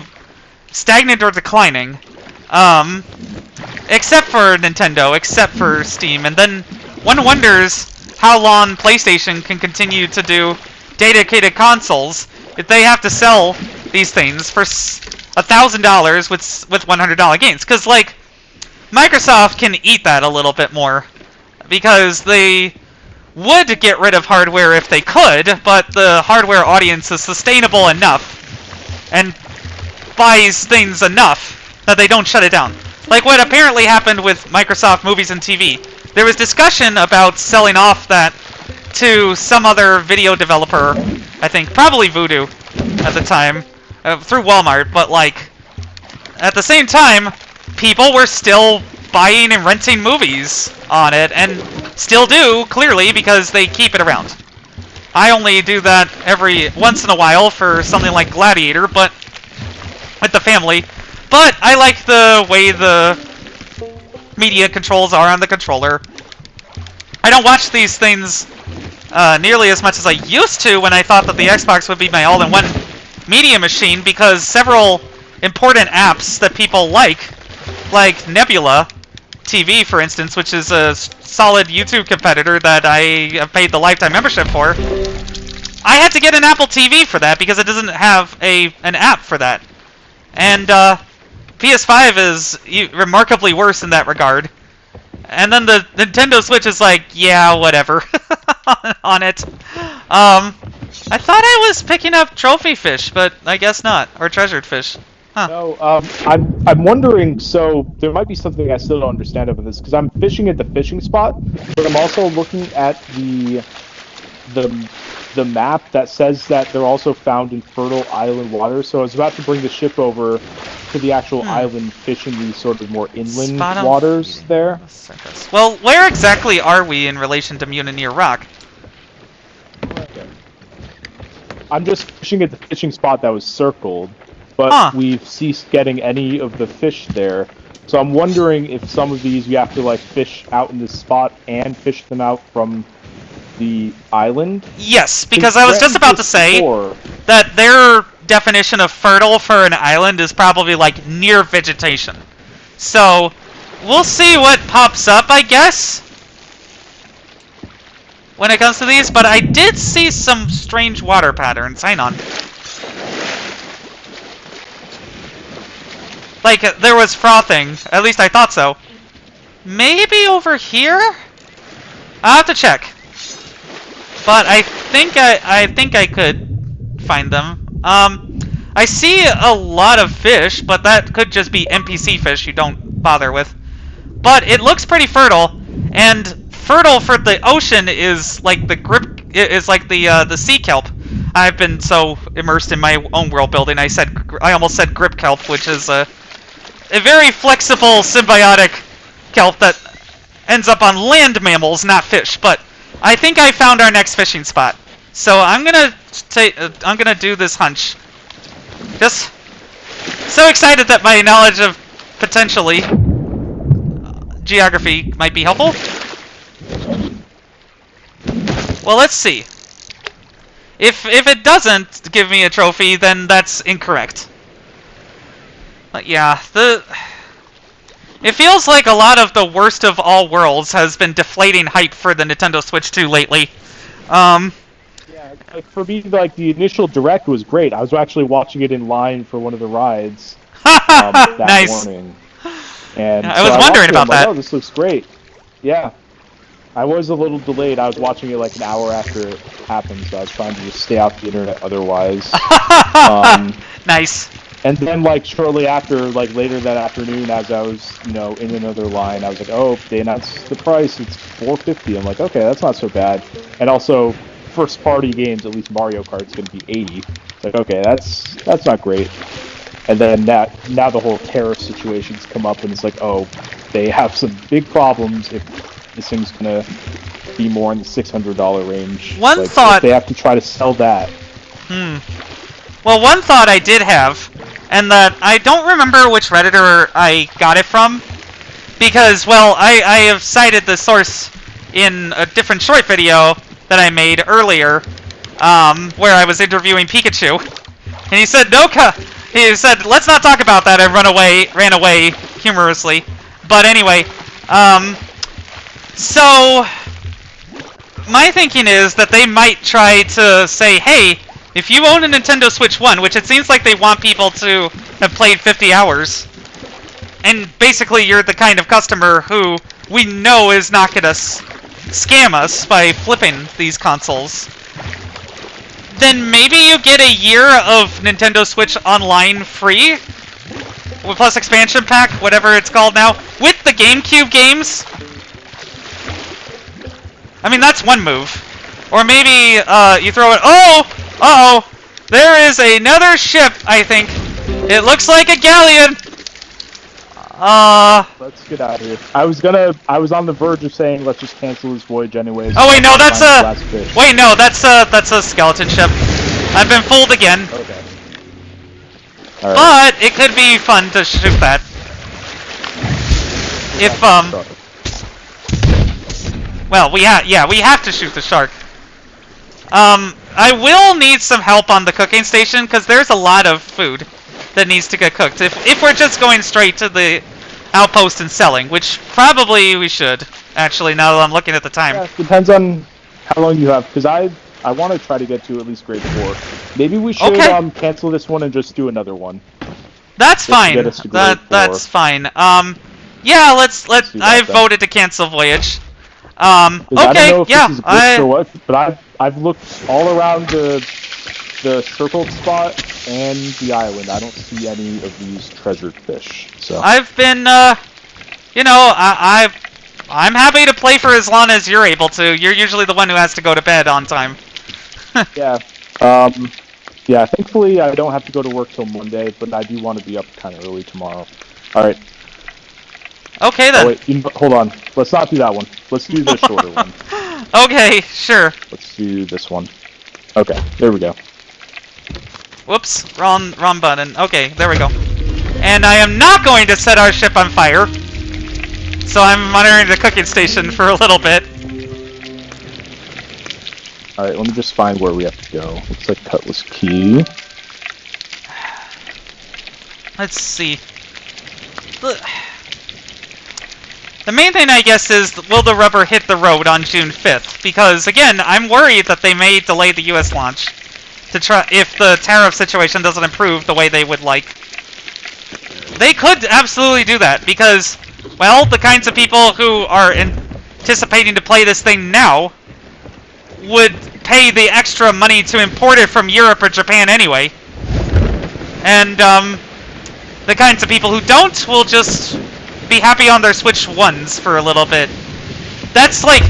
stagnant or declining. Except for Nintendo, except for Steam. And then one wonders how long PlayStation can continue to do dedicated consoles if they have to sell these things for $1,000 with $100 games. Because, like, Microsoft can eat that a little bit more. Because they would get rid of hardware if they could, but the hardware audience is sustainable enough and buys things enough that they don't shut it down. Like what apparently happened with Microsoft Movies and TV. There was discussion about selling off that to some other video developer, I think, probably Voodoo at the time, through Walmart, but like, at the same time, people were still buying and renting movies on it, and still do, clearly, because they keep it around. I only do that every once in a while for something like Gladiator, but with the family. But I like the way the media controls are on the controller. I don't watch these things nearly as much as I used to when I thought that the Xbox would be my all-in-one media machine, because several important apps that people like Nebula TV, for instance, which is a solid YouTube competitor that I have paid the lifetime membership for, I had to get an Apple TV for that because it doesn't have an app for that. And PS5 is remarkably worse in that regard. And then the Nintendo Switch is like, yeah, whatever. on it. I thought I was picking up trophy fish, but I guess not, or treasured fish. Huh. No, I'm wondering. So there might be something I still don't understand about this because I'm fishing at the fishing spot, but I'm also looking at the map that says that they're also found in fertile island waters. So I was about to bring the ship over to the actual island, fishing these sort of more inland waters there. Well, where exactly are we in relation to Munir Rock? I'm just fishing at the fishing spot that was circled, but we've ceased getting any of the fish there. So I'm wondering if some of these we have to like fish out in this spot and fish them out from the island? Yes, because I was just about to say that their definition of fertile for an island is probably like near vegetation. So we'll see what pops up, I guess, when it comes to these, but I did see some strange water patterns. Hang on. Like, there was frothing. At least I thought so. Maybe over here? I'll have to check. But I think I could find them. I see a lot of fish, but that could just be NPC fish you don't bother with. But it looks pretty fertile, and fertile for the ocean is like the sea kelp. I've been so immersed in my own world building. I almost said grip kelp, which is a very flexible symbiotic kelp that ends up on land mammals, not fish. But I think I found our next fishing spot, so I'm gonna do this hunch. Just so excited that my knowledge of potentially geography might be helpful. Well, let's see. If it doesn't give me a trophy, then that's incorrect. But yeah, it feels like a lot of the worst of all worlds has been deflating hype for the Nintendo Switch 2 lately. Yeah, like for me, like the initial direct was great. I was actually watching it in line for one of the rides that nice. morning. And yeah, I was wondering about that. Like, oh, this looks great. Yeah. I was a little delayed. I was watching it like an hour after it happened, so I was trying to just stay off the internet otherwise. Nice. And then, like, shortly after, like, later that afternoon, as I was, you know, in another line, I was like, oh, they announced the price. It's $450. I'm like, okay, that's not so bad. And also, first-party games, at least Mario Kart's going to be $80. It's like, okay, that's not great. And then now the whole tariff situation's come up, and it's like, oh, they have some big problems if this thing's going to be more in the $600 range. One like, thought... they have to try to sell that. Well, one thought I did have, and that I don't remember which Redditor I got it from, because, well, I have cited the source in a different short video that I made earlier, where I was interviewing Pikachu, and he said, he said, let's not talk about that, and ran away humorously. But anyway, so my thinking is that they might try to say, hey, if you own a Nintendo Switch 1, which it seems like they want people to have played 50 hours, and basically you're the kind of customer who we know is not going to scam us by flipping these consoles, then maybe you get a year of Nintendo Switch Online free, plus expansion pack, whatever it's called now, with the GameCube games. I mean, that's one move. Or maybe you throw it... Oh! Uh-oh! There is another ship, I think. It looks like a galleon! Let's get out of here. I was on the verge of saying let's just cancel this voyage anyways. Oh wait, no, that's a skeleton ship. I've been fooled again. Okay. All right. But it could be fun to shoot that. If well, we have to shoot the shark. I will need some help on the cooking station because there's a lot of food that needs to get cooked. If we're just going straight to the outpost and selling, which probably we should, actually, now that I'm looking at the time. Yeah, depends on how long you have, because I want to try to get to at least grade 4. Maybe we should cancel this one and just do another one. That's fine. That's fine. Yeah, let's I voted to cancel Voyage. I don't Okay, know if yeah, this is glitched or what, but I've looked all around the circled spot and the island. I don't see any of these treasured fish. So I've been, you know, I'm happy to play for as long as you're able to. You're usually the one who has to go to bed on time. yeah, yeah. Thankfully, I don't have to go to work till Monday, but I do want to be up kind of early tomorrow. All right. Okay then. Oh, wait, hold on. Let's not do that one. Let's do the shorter one. Okay, sure. Let's do this one. Okay, there we go. Whoops, wrong button. Okay, there we go. And I am not going to set our ship on fire. So I'm monitoring the cooking station for a little bit. Alright, let me just find where we have to go. Looks like Cutlass Key. Let's see. The main thing, I guess, is will the rubber hit the road on June 5th? Because, again, I'm worried that they may delay the US launch to try if the tariff situation doesn't improve the way they would like. They could absolutely do that, because, well, the kinds of people who are anticipating to play this thing now would pay the extra money to import it from Europe or Japan anyway. And, the kinds of people who don't will just be happy on their Switch 1s for a little bit. That's like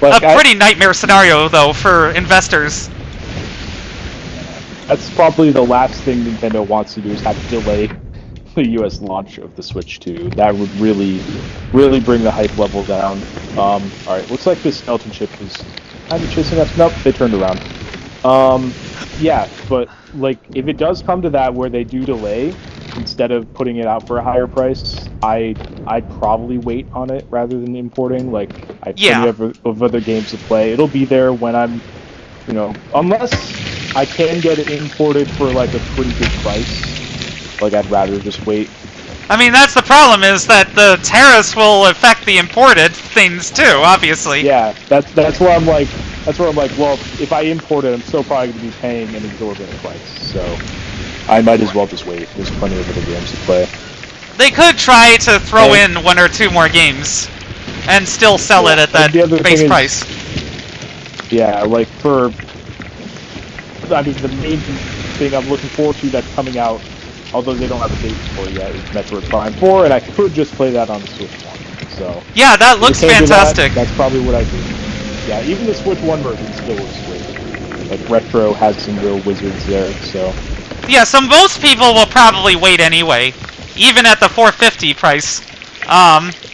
a pretty nightmare scenario, though, for investors. That's probably the last thing Nintendo wants to do, is have to delay the US launch of the Switch 2. That would really bring the hype level down. Alright, looks like this skeleton ship is kind of chasing us. Nope, they turned around. Yeah, but, like, if it does come to that where they do delay, instead of putting it out for a higher price, I'd probably wait on it rather than importing. Like, I have plenty of other games to play. It'll be there when I'm, you know, unless I can get it imported for, like, a pretty good price. Like, I'd rather just wait. I mean, that's the problem, is that the tariffs will affect the imported things too, obviously. Yeah, that's where I'm like, well, if I import it, I'm still probably going to be paying an exorbitant price, so I might as well just wait. There's plenty of other games to play. They could try to throw in one or two more games and still sell it at that base price. Yeah, like I mean, the main thing I'm looking forward to that's coming out, although they don't have a date for it yet, is Metroid Prime 4, and I could just play that on the Switch 1. So yeah, that looks fantastic. That's probably what I do. Yeah, even the Switch 1 version still looks great. Like, Retro has some real wizards there, so... Yeah, so most people will probably wait anyway, even at the $450 price.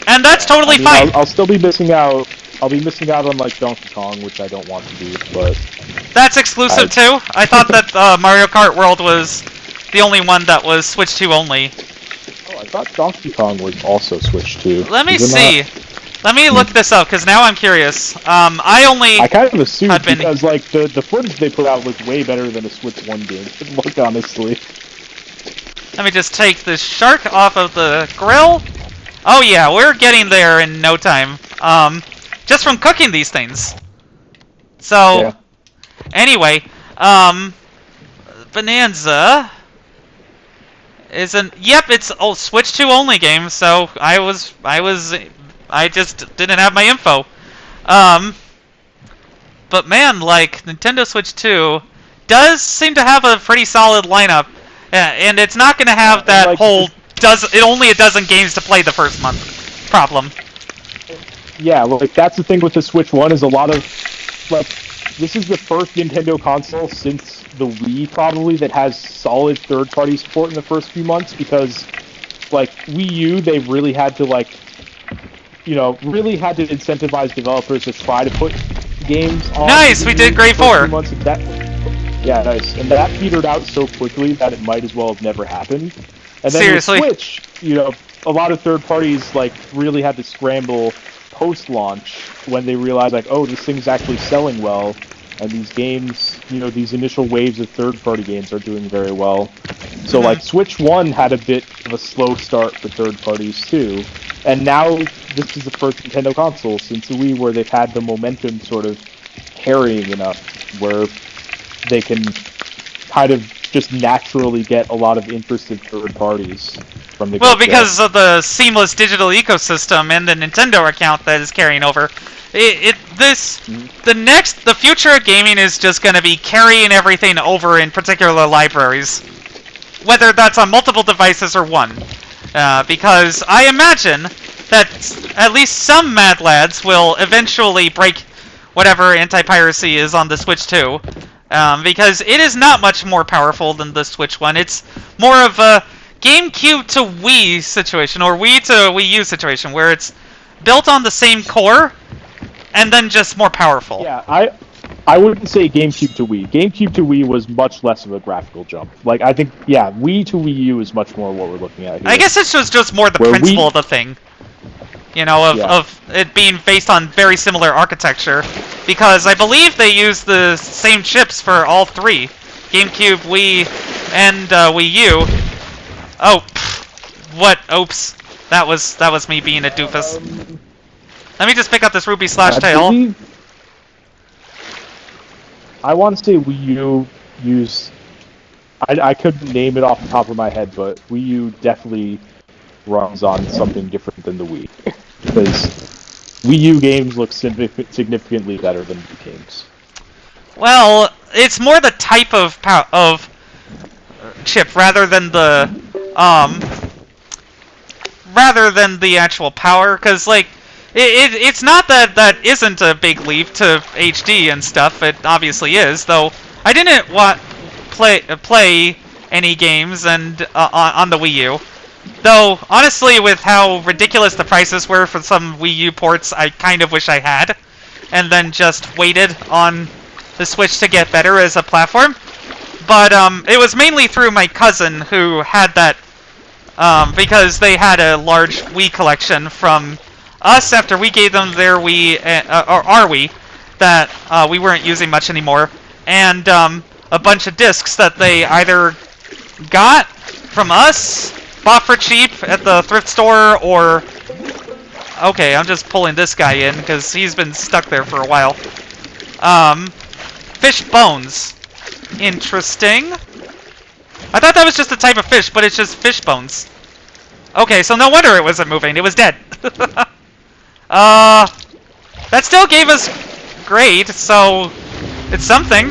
And that's totally fine. I'll still be missing out. I'll be missing out on, like, Donkey Kong, which I don't want to do, but... That's exclusive too? I thought that Mario Kart World was the only one that was Switch 2 only. Oh, I thought Donkey Kong was also Switch 2. Let me see. Let me look this up, because now I'm curious. I kind of assumed, because, like, the footage they put out looked way better than a Switch 1 game. Look, honestly. Let me just take this shark off of the grill. Oh yeah, we're getting there in no time. Just from cooking these things. So, yeah. Anyway, Bananza isn't. Yep, it's Switch 2 only game. So I just didn't have my info. But man, like, Nintendo Switch 2 does seem to have a pretty solid lineup, and it's not going to have that like, whole only a dozen games to play the first month problem. Yeah, like, that's the thing with the Switch 1 is a lot of, like, this is the first Nintendo console since the Wii, probably, that has solid third-party support in the first few months, because, like, Wii U, they really had to, like, you know, really had to incentivize developers to try to put games on. Nice, we did Grade 4. Yeah, nice. And that petered out so quickly that it might as well have never happened. And then Seriously? with Switch, you know, a lot of third parties, like, really had to scramble post-launch when they realized, like, oh, this thing's actually selling well, and these games, you know, these initial waves of third-party games are doing very well. So, like, Switch 1 had a bit of a slow start for third parties, too. And now, this is the first Nintendo console since the Wii where they've had the momentum sort of carrying enough where they can kind of just naturally get a lot of interested third parties. from the Well, get-go. because of the seamless digital ecosystem and the Nintendo account that is carrying over. The future of gaming is just going to be carrying everything over in particular libraries, whether that's on multiple devices or one. Because I imagine that at least some mad lads will eventually break whatever anti-piracy is on the Switch 2, because it is not much more powerful than the Switch 1. It's more of a GameCube to Wii situation, or Wii to Wii U situation, where it's built on the same core, and then just more powerful. Yeah, I wouldn't say GameCube to Wii. GameCube to Wii was much less of a graphical jump. Like, I think, yeah, Wii to Wii U is much more what we're looking at here. I guess it's just more the principle of the thing. You know, of it being based on very similar architecture. Because I believe they use the same chips for all three. GameCube, Wii, and Wii U. Oh, what? Oops. That was me being a doofus. Let me just pick up this Ruby Slash Tail. I want to say Wii U use... I couldn't name it off the top of my head, but Wii U definitely runs on something different than the Wii. Because Wii U games look significantly better than Wii games. Well, it's more the type of chip rather than the actual power, because like it's not that isn't a big leap to HD and stuff. It obviously is, though. I didn't play any games and on the Wii U. Though, honestly, with how ridiculous the prices were for some Wii U ports, I kind of wish I had. And then just waited on the Switch to get better as a platform. But it was mainly through my cousin who had that, because they had a large Wii collection from us after we gave them their Wii, or our Wii, that we weren't using much anymore. And a bunch of discs that they either got from us, bought for cheap at the thrift store, or... Okay, I'm just pulling this guy in, because he's been stuck there for a while. Fish bones. Interesting. I thought that was just a type of fish, but it's just fish bones. Okay, so no wonder it wasn't moving. It was dead. That still gave us grade, so it's something.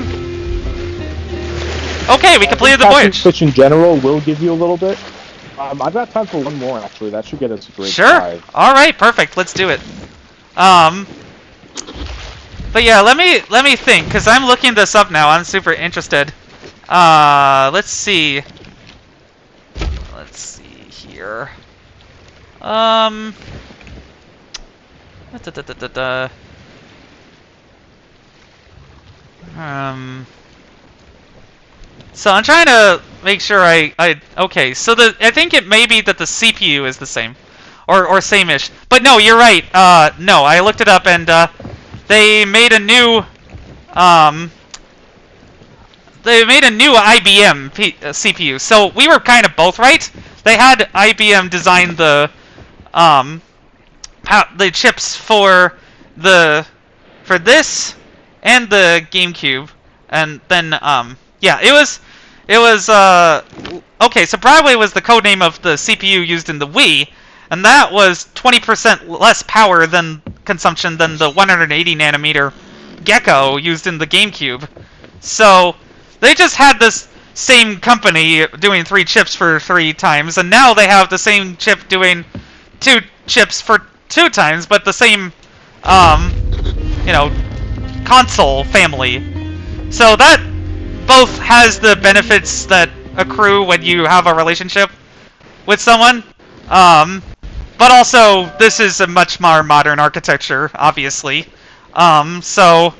Okay, we completed the voyage. Fish in general will give you a little bit. I've got time for one more, actually. That should get us a grade 5. Alright, perfect. Let's do it. But yeah, let me think, because I'm looking this up now. I'm super interested. Let's see. Let's see here. So I'm trying to make sure okay, so I think it may be that the CPU is the same. Or same-ish. But no, you're right. No, I looked it up and they made a new IBM CPU. So we were kind of both right. They had IBM design the chips for this and the GameCube, and then yeah, it was okay. So Broadway was the codename of the CPU used in the Wii, and that was 20% less power consumption than the 180 nanometer Gecko used in the GameCube. So they just had this same company doing 3 chips for 3 times, and now they have the same chip doing 2 chips for 2 times, but the same, you know, console family. So that both has the benefits that accrue when you have a relationship with someone, but also this is a much more modern architecture, obviously. So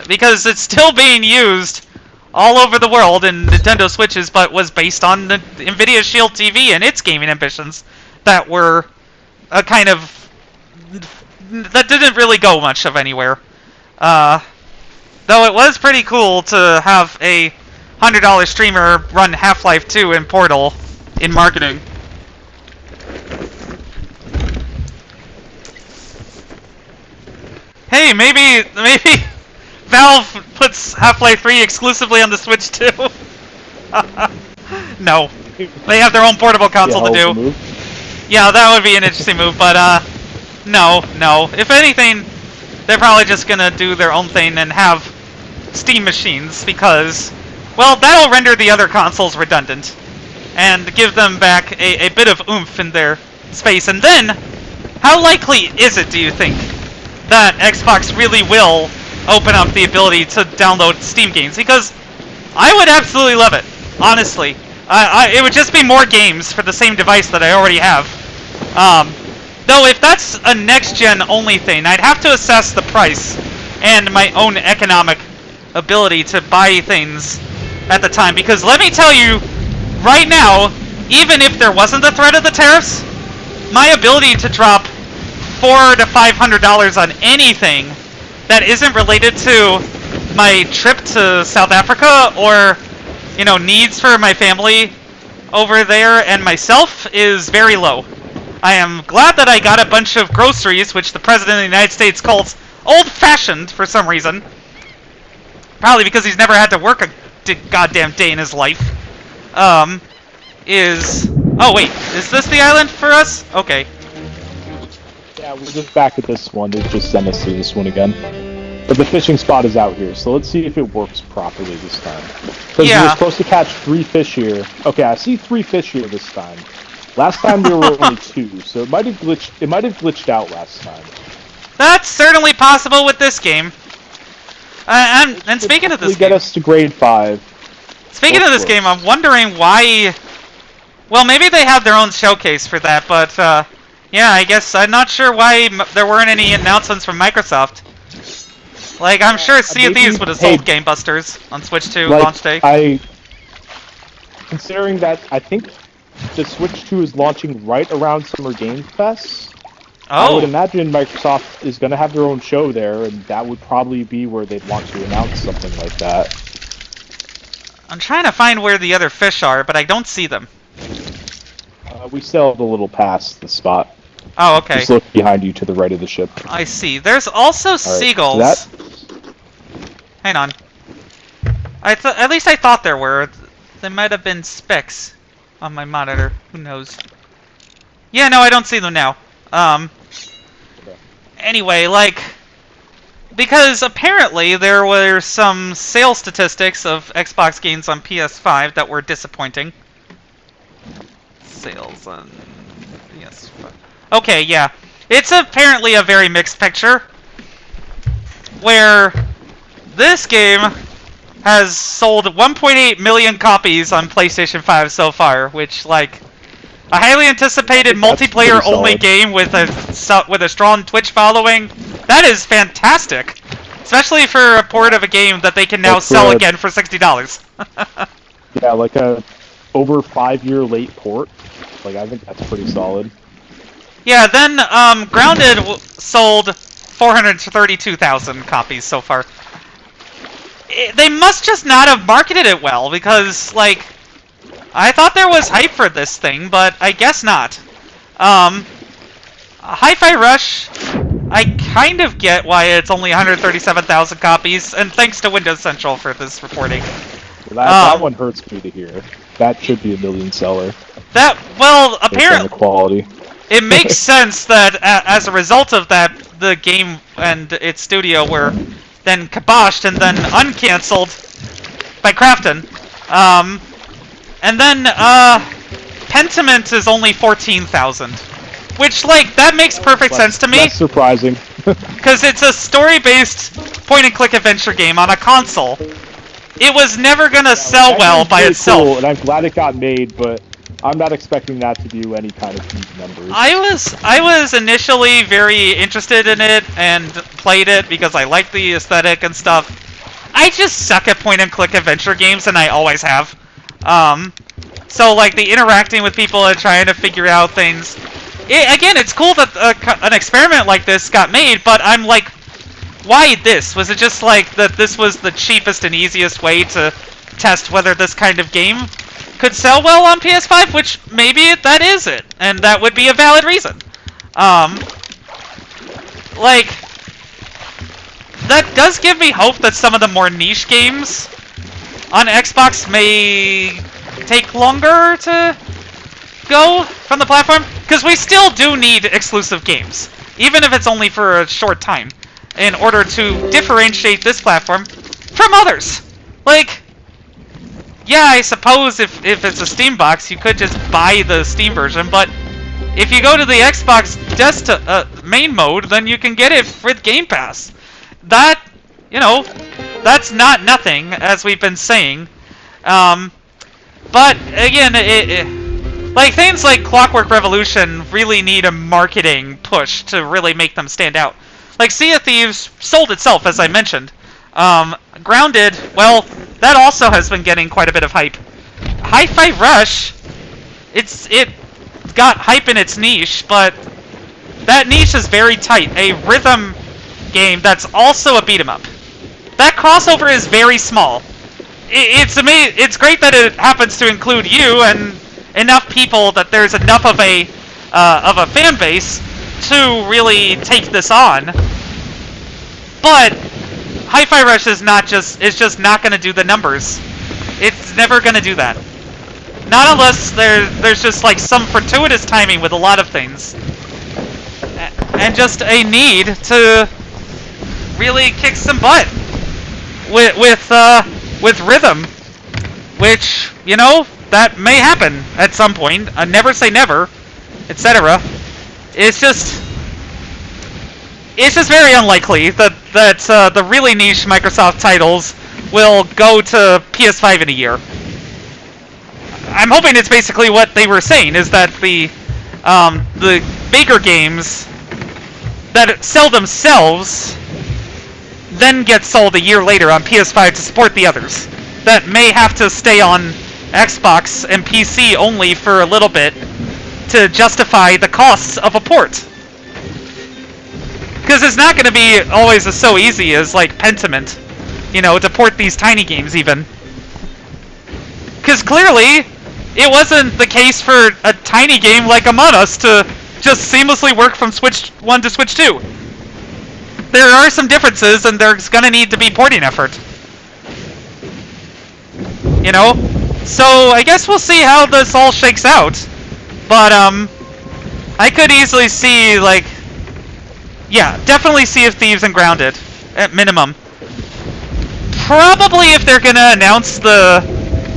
because it's still being used all over the world in Nintendo Switches, but was based on the NVIDIA Shield TV and its gaming ambitions that were a kind of that didn't really go much of anywhere. Though it was pretty cool to have a $100 streamer run Half-Life 2 in Portal in marketing. Hey, maybe Valve puts Half-Life 3 exclusively on the Switch too. No. They have their own portable console to do. Move. Yeah, that would be an interesting move, but no. If anything, they're probably just gonna do their own thing and have Steam machines because, well, that'll render the other consoles redundant and give them back a bit of oomph in their space. And then, how likely is it, do you think, that Xbox really will open up the ability to download Steam games? Because I would absolutely love it, honestly. It would just be more games for the same device that I already have. Though if that's a next-gen only thing, I'd have to assess the price and my own economic ability to buy things at the time. Because let me tell you, right now, even if there wasn't the threat of the tariffs, my ability to drop $400 to $500 on anything that isn't related to my trip to South Africa or, you know, needs for my family over there and myself is very low. I am glad that I got a bunch of groceries, which the President of the United States calls old-fashioned for some reason. Probably because he's never had to work a goddamn day in his life. Oh wait, is this the island for us? Okay. Yeah, we're just back at this one. They just sent us to this one again. But the fishing spot is out here, so let's see if it works properly this time. Because we were supposed to catch 3 fish here. Okay, I see 3 fish here this time. Last time there were only 2, so it might have glitched out last time. That's certainly possible with this game. And speaking of this game, get us to grade 5. Speaking of this game, I'm wondering why. Well, maybe they have their own showcase for that, but yeah, I guess I'm not sure why there weren't any announcements from Microsoft. Like, I'm sure Sea of Thieves would have sold Game Busters on Switch 2 launch day. Considering that, I think the Switch 2 is launching right around Summer Game Fest. I would imagine Microsoft is going to have their own show there, and that would probably be where they'd want to announce something like that. I'm trying to find where the other fish are, but I don't see them. We sailed a little past the spot. Oh, okay. Just look behind you to the right of the ship. I see. There's also seagulls. Hang on. At least I thought there were. There might have been specks on my monitor. Who knows? Yeah, no, I don't see them now. Anyway, like, because apparently there were some sales statistics of Xbox games on PS5 that were disappointing. Sales on PS5. Okay, yeah. It's apparently a very mixed picture, where this game has sold 1.8 million copies on PlayStation 5 so far, which, like, a highly anticipated multiplayer-only game with a strong Twitch following, that is fantastic. Especially for a port of a game that they can now sell again for $60. Yeah, like a over 5-year late port. Like, I think that's pretty solid. Yeah, then Grounded sold 432,000 copies so far. They must just not have marketed it well, because, like, I thought there was hype for this thing, but I guess not. Hi-Fi Rush, I kind of get why it's only 137,000 copies, and thanks to Windows Central for this reporting. Well, that one hurts me to hear. That should be a million seller. Well, apparently, the quality. It makes sense that as a result of that, the game and its studio were then kiboshed and then uncancelled by Krafton. And then, Pentiment is only 14,000. Which, like, that makes perfect sense to me. That's surprising. Because it's a story-based point-and-click adventure game on a console. It was never gonna sell well by itself. Cool, and I'm glad it got made, but I'm not expecting that to do any kind of huge numbers. I was initially very interested in it and played it because I like the aesthetic and stuff. I just suck at point-and-click adventure games, and I always have. So, like, the interacting with people and trying to figure out things. Again, it's cool that an experiment like this got made, but I'm like, why this? Was it just like that this was the cheapest and easiest way to test whether this kind of game could sell well on PS5? Which, maybe that is it, and that would be a valid reason. Like, that does give me hope that some of the more niche games on Xbox may take longer to go from the platform, because we still do need exclusive games, even if it's only for a short time, in order to differentiate this platform from others. Like, yeah, I suppose if it's a Steam box, you could just buy the Steam version, but if you go to the Xbox desktop main mode, then you can get it with Game Pass. That, you know, that's not nothing, as we've been saying. But again, like things like Clockwork Revolution really need a marketing push to really make them stand out. Like Sea of Thieves sold itself, as I mentioned. Grounded, well, that also has been getting quite a bit of hype. Hi-Fi Rush, it got hype in its niche, but that niche is very tight. A rhythm game that's also a beat 'em up. That crossover is very small. It's amazing. It's great that it happens to include you and enough people that there's enough of a fan base to really take this on. But Hi-Fi Rush is just not going to do the numbers. It's never going to do that. Not unless there's just like some fortuitous timing with a lot of things, and just a need to really kick some butt with rhythm, which, you know, that may happen at some point. I never say never, etc. It's just very unlikely that the really niche Microsoft titles will go to PS5 in a year. I'm hoping it's basically what they were saying, is that the bigger games that sell themselves then get sold a year later on PS5 to support the others that may have to stay on Xbox and PC only for a little bit to justify the costs of a port. Because it's not going to be always so easy as, like, Pentiment, you know, to port these tiny games even. Because clearly, it wasn't the case for a tiny game like Among Us to just seamlessly work from Switch 1 to Switch 2. There are some differences, and there's going to need to be porting effort. You know? So, I guess we'll see how this all shakes out. But, I could easily see, like... Yeah, definitely Sea of Thieves and Grounded, at minimum. Probably if they're gonna announce the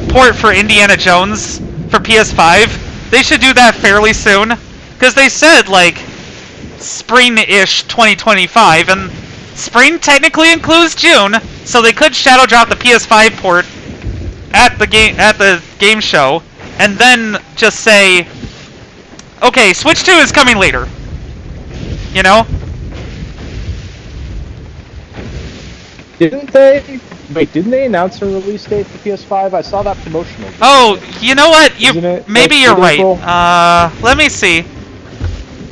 port for Indiana Jones for PS5, they should do that fairly soon. Because they said, like, spring-ish 2025, and spring technically includes June, so they could shadow drop the PS5 port at the game show, and then just say, okay, Switch 2 is coming later. You know? Didn't they announce a release date for PS5? I saw that promotional video. Oh, you know what? Maybe you're right. April? Let me see.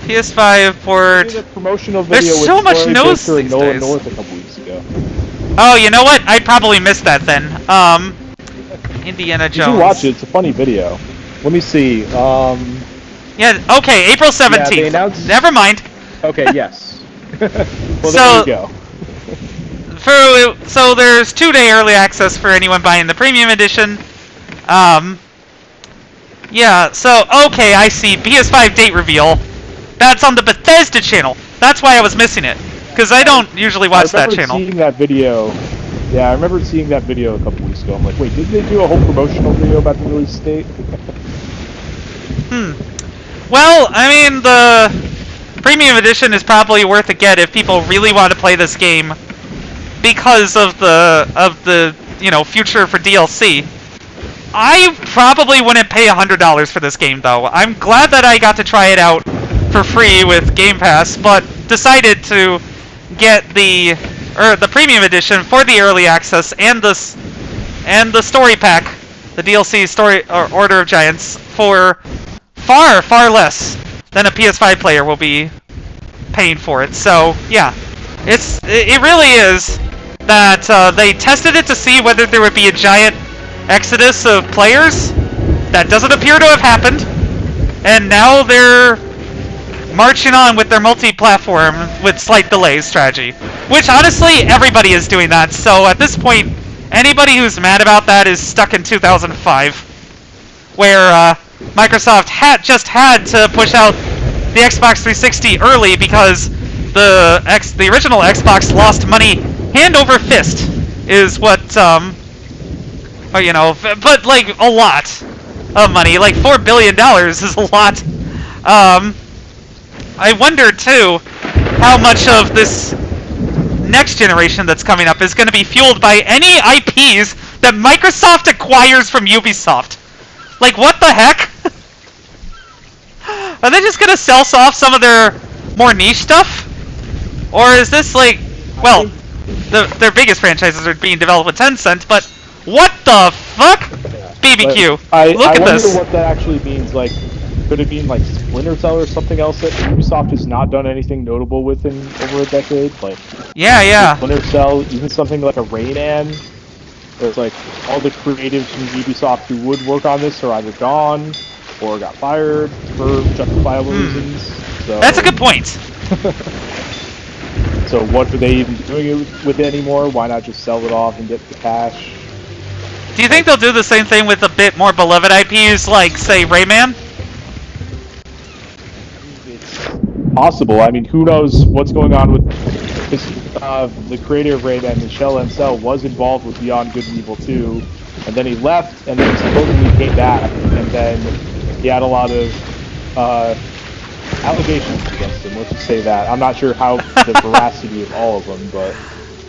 PS5 port. The promotional video There's so much news these days. North a couple weeks ago. Oh, you know what? I probably missed that then. Indiana Jones. You should watch it. It's a funny video. Let me see. Yeah. Okay. April 17th. Yeah, they announced... Never mind. Okay. Yes. Well, So- there you go. So there's 2-day early access for anyone buying the premium edition. Yeah, so, okay, I see. PS5 date reveal. That's on the Bethesda channel. That's why I was missing it. Because I don't usually watch that channel. I remember seeing that video. Yeah, I remember seeing that video a couple weeks ago. I'm like, wait, didn't they do a whole promotional video about the release date? Well, I mean, the premium edition is probably worth a get if people really want to play this game because of the you know, future for DLC. I probably wouldn't pay $100 for this game, though. I'm glad that I got to try it out for free with Game Pass, but decided to get the premium edition for the early access and the story pack, the DLC story or Order of Giants, for far less than a PS5 player will be paying for it. So yeah, it really is that they tested it to see whether there would be a giant exodus of players. That doesn't appear to have happened, and now they're marching on with their multi-platform with slight delays strategy, which honestly everybody is doing that. So at this point, anybody who's mad about that is stuck in 2005. where Microsoft just had to push out the Xbox 360 early because the original Xbox lost money hand over fist, is what you know, but like a lot of money, like $4 billion is a lot. I wonder too how much of this next generation that's coming up is going to be fueled by any IPs that Microsoft acquires from Ubisoft. Like, what the heck? Are they just going to sell off some of their more niche stuff? Or is this like, well, their biggest franchises are being developed with Tencent, but what the fuck? BBQ, look at this. I wonder what that actually means. Like, could it mean like Splinter Cell or something else that Ubisoft has not done anything notable with in over a decade? Like, yeah. Splinter Cell, even something like a Rayman. There's like all the creatives from Ubisoft who would work on this are either gone or got fired for justifiable reasons. So, that's a good point. So what are they even doing with it anymore? Why not just sell it off and get the cash? Do you think they'll do the same thing with a bit more beloved IPs like, say, Rayman? It's possible. I mean, who knows what's going on with this, the creator of Rayman, Michel Ancel, was involved with Beyond Good and Evil 2, and then he left, and then supposedly came back, and then he had a lot of allegations against him. Let's just say that. I'm not sure how the veracity of all of them, but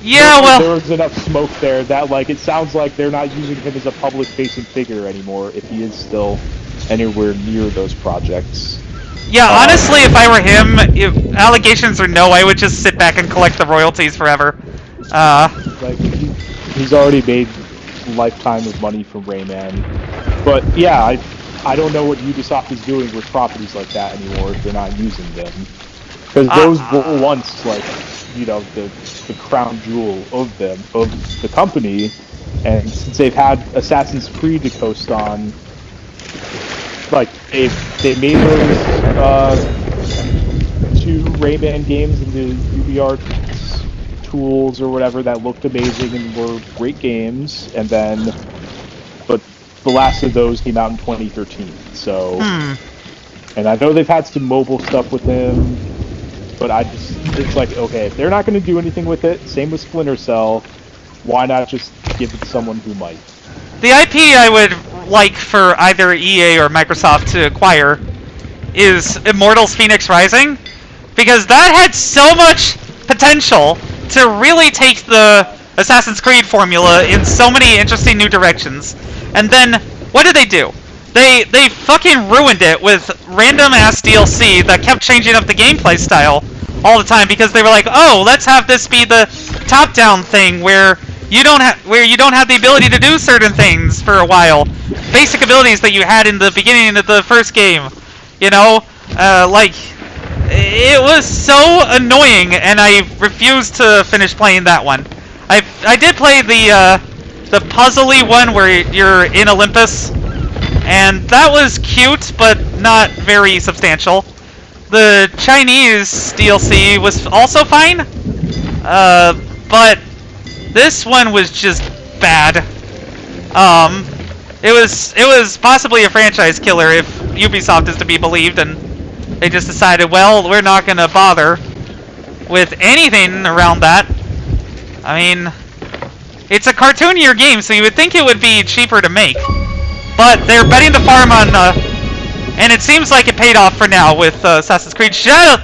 yeah, well, there was enough smoke there that, like, it sounds like they're not using him as a public-facing figure anymore if he is still anywhere near those projects. Yeah, honestly, if I were him, if allegations or no, I would just sit back and collect the royalties forever. Like, he's already made a lifetime of money from Rayman. But, yeah, I don't know what Ubisoft is doing with properties like that anymore if they're not using them. Because those were once, like, you know, the crown jewel of the company, and since they've had Assassin's Creed to coast on, like, they made those two Rayman games into UbiArt tools or whatever that looked amazing and were great games, and then, but the last of those came out in 2013, so, and I know they've had some mobile stuff with them, but it's like, okay, if they're not going to do anything with it, same with Splinter Cell, why not just give it to someone who might? The IP I would like for either EA or Microsoft to acquire is Immortals Phoenix Rising, because that had so much potential to really take the Assassin's Creed formula in so many interesting new directions. And then, what did they do? They fucking ruined it with random-ass DLC that kept changing up the gameplay style all the time, because they were like, oh, let's have this be the top-down thing where you don't have the ability to do certain things for a while. Basic abilities that you had in the beginning of the first game. You know? Like, it was so annoying, and I refused to finish playing that one. I did play the puzzly one where you're in Olympus, and that was cute, but not very substantial. The Chinese DLC was also fine, but this one was just bad. It was possibly a franchise killer if Ubisoft is to be believed, and they just decided, well, we're not gonna bother with anything around that. I mean, it's a cartoonier game, so you would think it would be cheaper to make. But they're betting the farm on, and it seems like it paid off for now with Assassin's Creed. Shut up!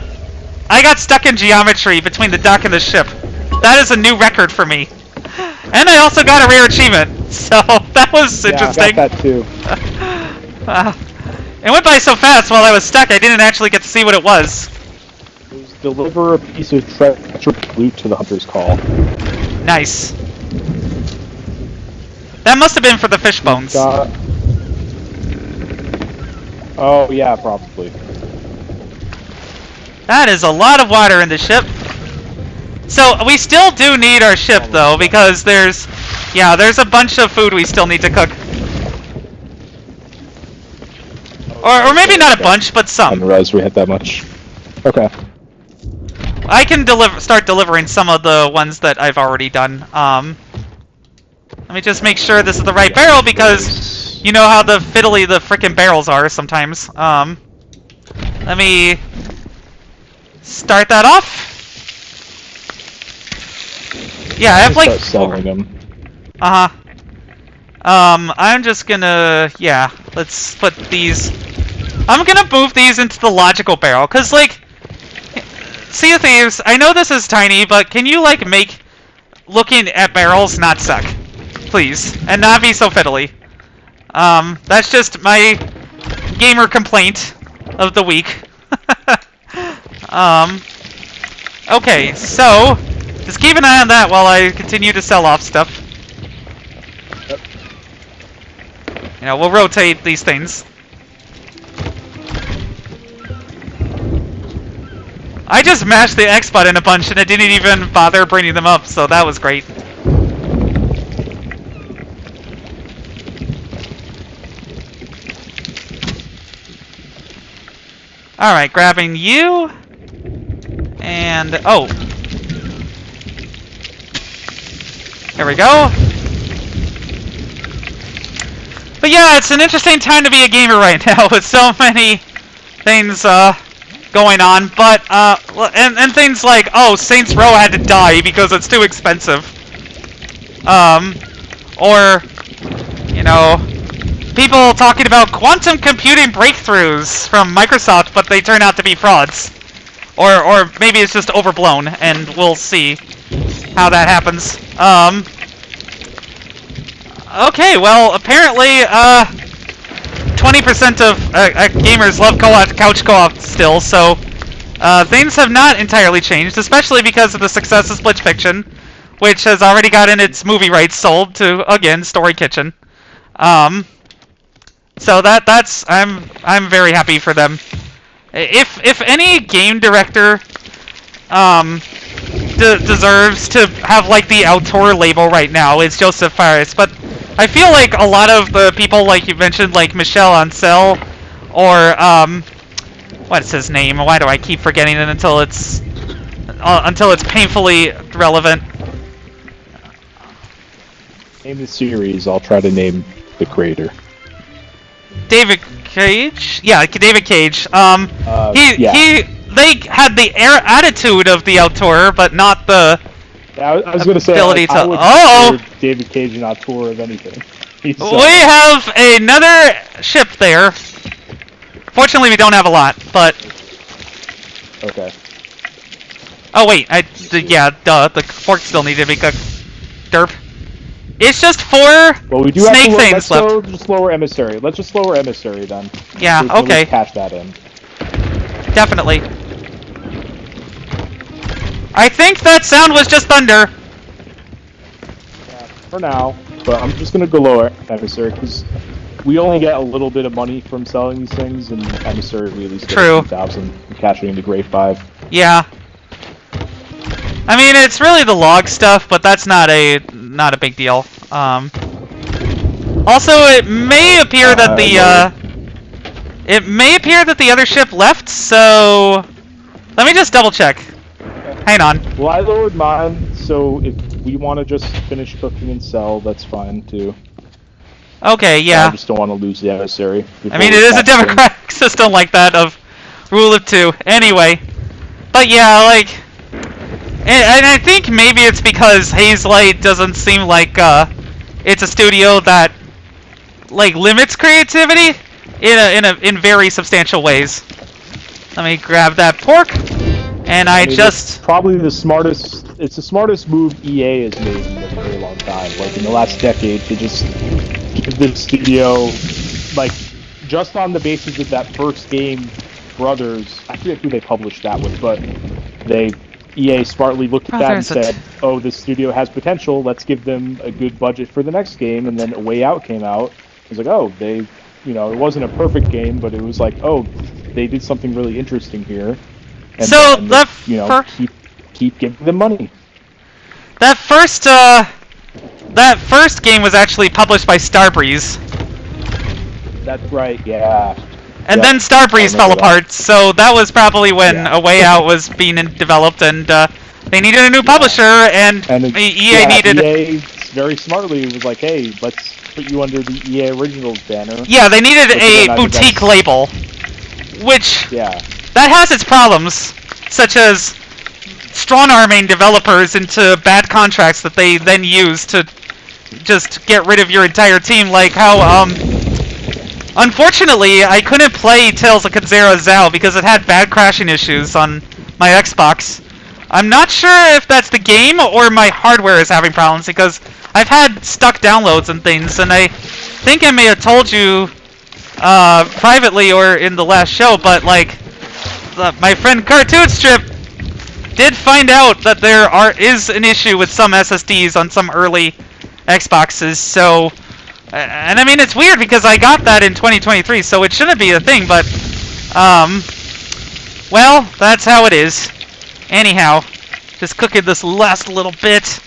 I got stuck in geometry between the dock and the ship. That is a new record for me. And I also got a rare achievement, so that was interesting. Yeah, I got that too. It went by so fast while I was stuck, I didn't actually get to see what it was. It was deliver a piece of treasure loot to the Hunter's Call. Nice. That must have been for the fish bones. Oh, yeah, probably. That is a lot of water in the ship. So, we still do need our ship, though, because there's a bunch of food we still need to cook. Or maybe not a bunch, but some. I didn't realize we had that much. Okay. I can start delivering some of the ones that I've already done. Let me just make sure this is the right barrel, because you know how the fiddly the frickin' barrels are sometimes. Let me start that off. Yeah, I have like selling them. I'm just gonna, yeah, let's put these, I'm gonna move these into the logical barrel, cause like, Sea of Thieves, I know this is tiny, but can you like make looking at barrels not suck? Please, and not be so fiddly. That's just my gamer complaint of the week. Okay, so, just keep an eye on that while I continue to sell off stuff. Yep. You know, we'll rotate these things. I just mashed the X button a bunch and it didn't even bother bringing them up, so that was great. Alright, grabbing you. And, oh. Here we go. But yeah, it's an interesting time to be a gamer right now with so many things going on. But and things like, oh, Saints Row had to die because it's too expensive. Or you know, people talking about quantum computing breakthroughs from Microsoft, but they turn out to be frauds. Or maybe it's just overblown, and we'll see how that happens. Okay, well, apparently, 20% of gamers love couch co-op still, so things have not entirely changed, especially because of the success of Split Fiction, which has already gotten its movie rights sold to, again, Story Kitchen. So that's I'm very happy for them. If any game director deserves to have like the auteur label right now, it's Joseph Fares. But I feel like a lot of the people, like you mentioned, like Michel Ancel, or what's his name? Why do I keep forgetting it until it's painfully relevant? Name the series. I'll try to name the creator. David Cage? Yeah, David Cage. They had the attitude of the auteur, but not the I was going to say, ability to. I would consider David Cage an auteur of anything. We have another ship there. Fortunately, we don't have a lot, but. Okay. Oh wait, yeah, duh. The fork still needed to be cooked. Derp. It's just 4 well, we do snake have to things left. Let's just lower emissary. Let's just lower emissary then. Yeah. Okay. Catch that in. Definitely. I think that sound was just thunder. Yeah, for now, but I'm just gonna go lower emissary because we only get a little bit of money from selling these things, and emissary we at least get 2,000 cashing into grade 5. Yeah. I mean, it's really the log stuff, but that's not a big deal. Also, it may appear that the other ship left. So let me just double check. Hang on. Well, I lowered mine, so if we want to just finish cooking and sell, that's fine too. Okay, yeah. I just don't want to lose the emissary. I mean, it is a democratic system like that of rule of 2. Anyway, but yeah, like. And I think maybe it's because Hazelight doesn't seem like it's a studio that like limits creativity in very substantial ways. Let me grab that pork, and I mean, it's probably the smartest. It's the smartest move EA has made in a very long time. Like in the last decade, to just give this studio, like just on the basis of that first game, Brothers. I forget who they published that with, but EA smartly looked at that and said, oh, this studio has potential, let's give them a good budget for the next game, and then A Way Out came out. It was like, oh, it wasn't a perfect game, but it was like, oh, they did something really interesting here. And so, keep giving them money. That first game was actually published by Starbreeze. That's right, yeah. And then Starbreeze fell apart, so that was probably when A Way Out was being developed, and they needed a new publisher, and EA needed. EA very smartly was like, hey, let's put you under the EA Originals banner. Yeah, they needed a boutique label, which that has its problems, such as strong-arming developers into bad contracts that they then use to just get rid of your entire team, like how, unfortunately, I couldn't play Tales of Conzera Zao because it had bad crashing issues on my Xbox. I'm not sure if that's the game or my hardware is having problems, because I've had stuck downloads and things, and I think I may have told you privately or in the last show, but like my friend Cartoon Strip did find out that there is an issue with some SSDs on some early Xboxes. So, and I mean, it's weird because I got that in 2023, so it shouldn't be a thing, but well, that's how it is. Anyhow, just cooking this last little bit.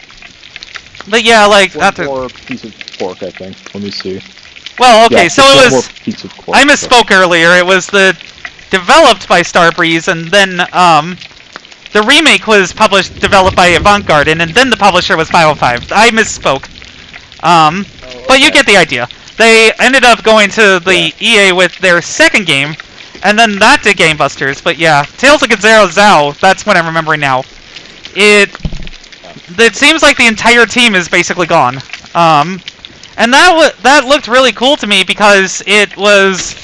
But yeah, like one more piece of pork, I think. Let me see. Well, okay, yeah, so it was. Piece of pork, I misspoke earlier. It was developed by Starbreeze, and then the remake was developed by Avant Garden, and then the publisher was 505. I misspoke. But you get the idea. They ended up going to the EA with their second game, and then that did Game Busters. But yeah, Tales of Conzera Zao, that's what I'm remembering now. It seems like the entire team is basically gone. And that looked really cool to me because it was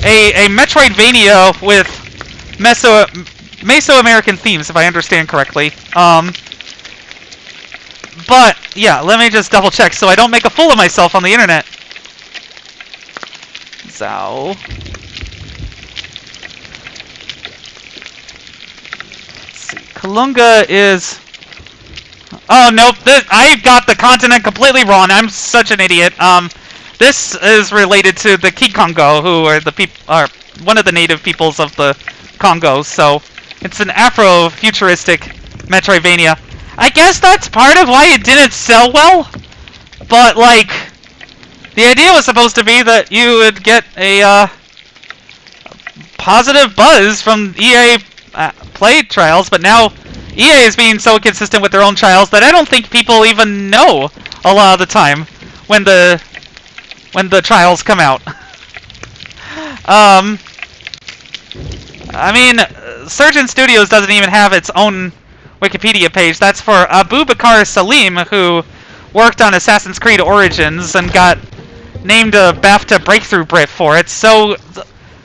a Metroidvania with Mesoamerican themes, if I understand correctly. But yeah, let me just double check so I don't make a fool of myself on the internet. Zao. Let's see. Kalunga is. Oh nope! I got the continent completely wrong. I'm such an idiot. This is related to the Kikongo, who are one of the native peoples of the Congo. So it's an Afro-futuristic Metroidvania. I guess that's part of why it didn't sell well. But like, the idea was supposed to be that you would get a positive buzz from EA play trials, but now EA is being so consistent with their own trials that I don't think people even know a lot of the time when the trials come out. I mean, Surgeon Studios doesn't even have its own Wikipedia page. That's for Abu Bakr Salim, who worked on Assassin's Creed Origins and got named a BAFTA Breakthrough Brit for it. So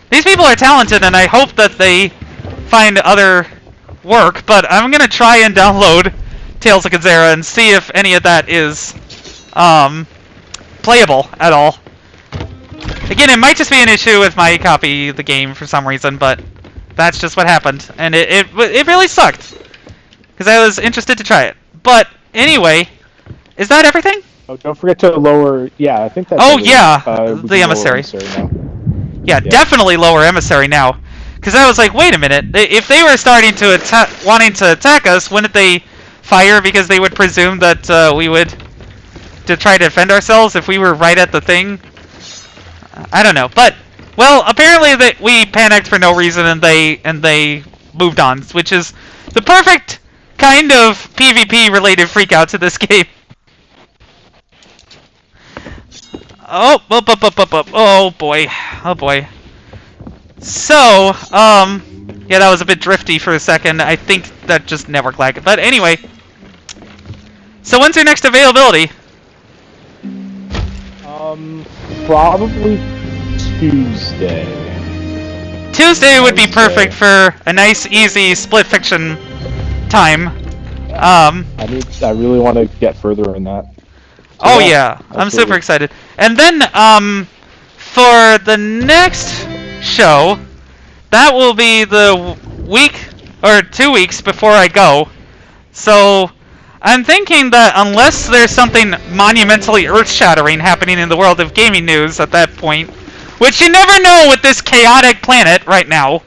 these people are talented, and I hope that they find other work. But I'm gonna try and download Tales of Conzera and see if any of that is playable at all. Again, it might just be an issue with my copy of the game for some reason, but that's just what happened, and it really sucked because I was interested to try it. But anyway, is that everything? Oh, don't forget to lower. Yeah, I think that's. Oh yeah, the emissary. Yeah, definitely lower emissary now, because I was like, wait a minute, if they were starting to wanting to attack us, wouldn't they fire because they would presume that we would to try to defend ourselves if we were right at the thing? I don't know, but well, apparently we panicked for no reason and they moved on, which is the perfect kind of PvP related freakout to this game. Oh, oh boy, oh boy. So, yeah, that was a bit drifty for a second. I think that just network lag. But anyway, so when's your next availability? Probably Tuesday. Tuesday would be perfect for a nice, easy split fiction time. I really want to get further in that. So yeah, I'm super excited. And then, for the next show, that will be the week or 2 weeks before I go. So I'm thinking that unless there's something monumentally earth-shattering happening in the world of gaming news at that point, which you never know with this chaotic planet right now,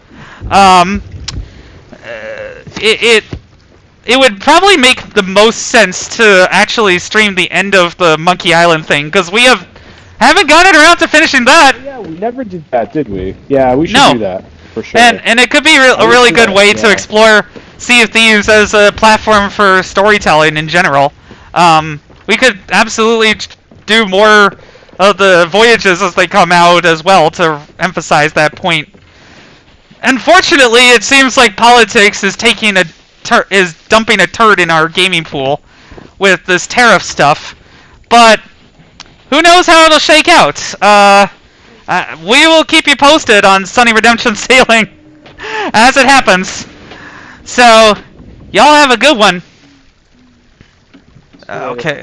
it would probably make the most sense to actually stream the end of the Monkey Island thing, because we haven't gotten around to finishing that. Yeah, we never did that, did we? Yeah, we should do that, for sure. And it could be a really good way to explore Sea of Thieves as a platform for storytelling in general. We could absolutely do more the voyages as they come out as well to emphasize that point. Unfortunately, it seems like politics is taking a is dumping a turd in our gaming pool with this tariff stuff, but who knows how it'll shake out. We will keep you posted on SunnyRedemption sailing as it happens. So, y'all have a good one. Okay.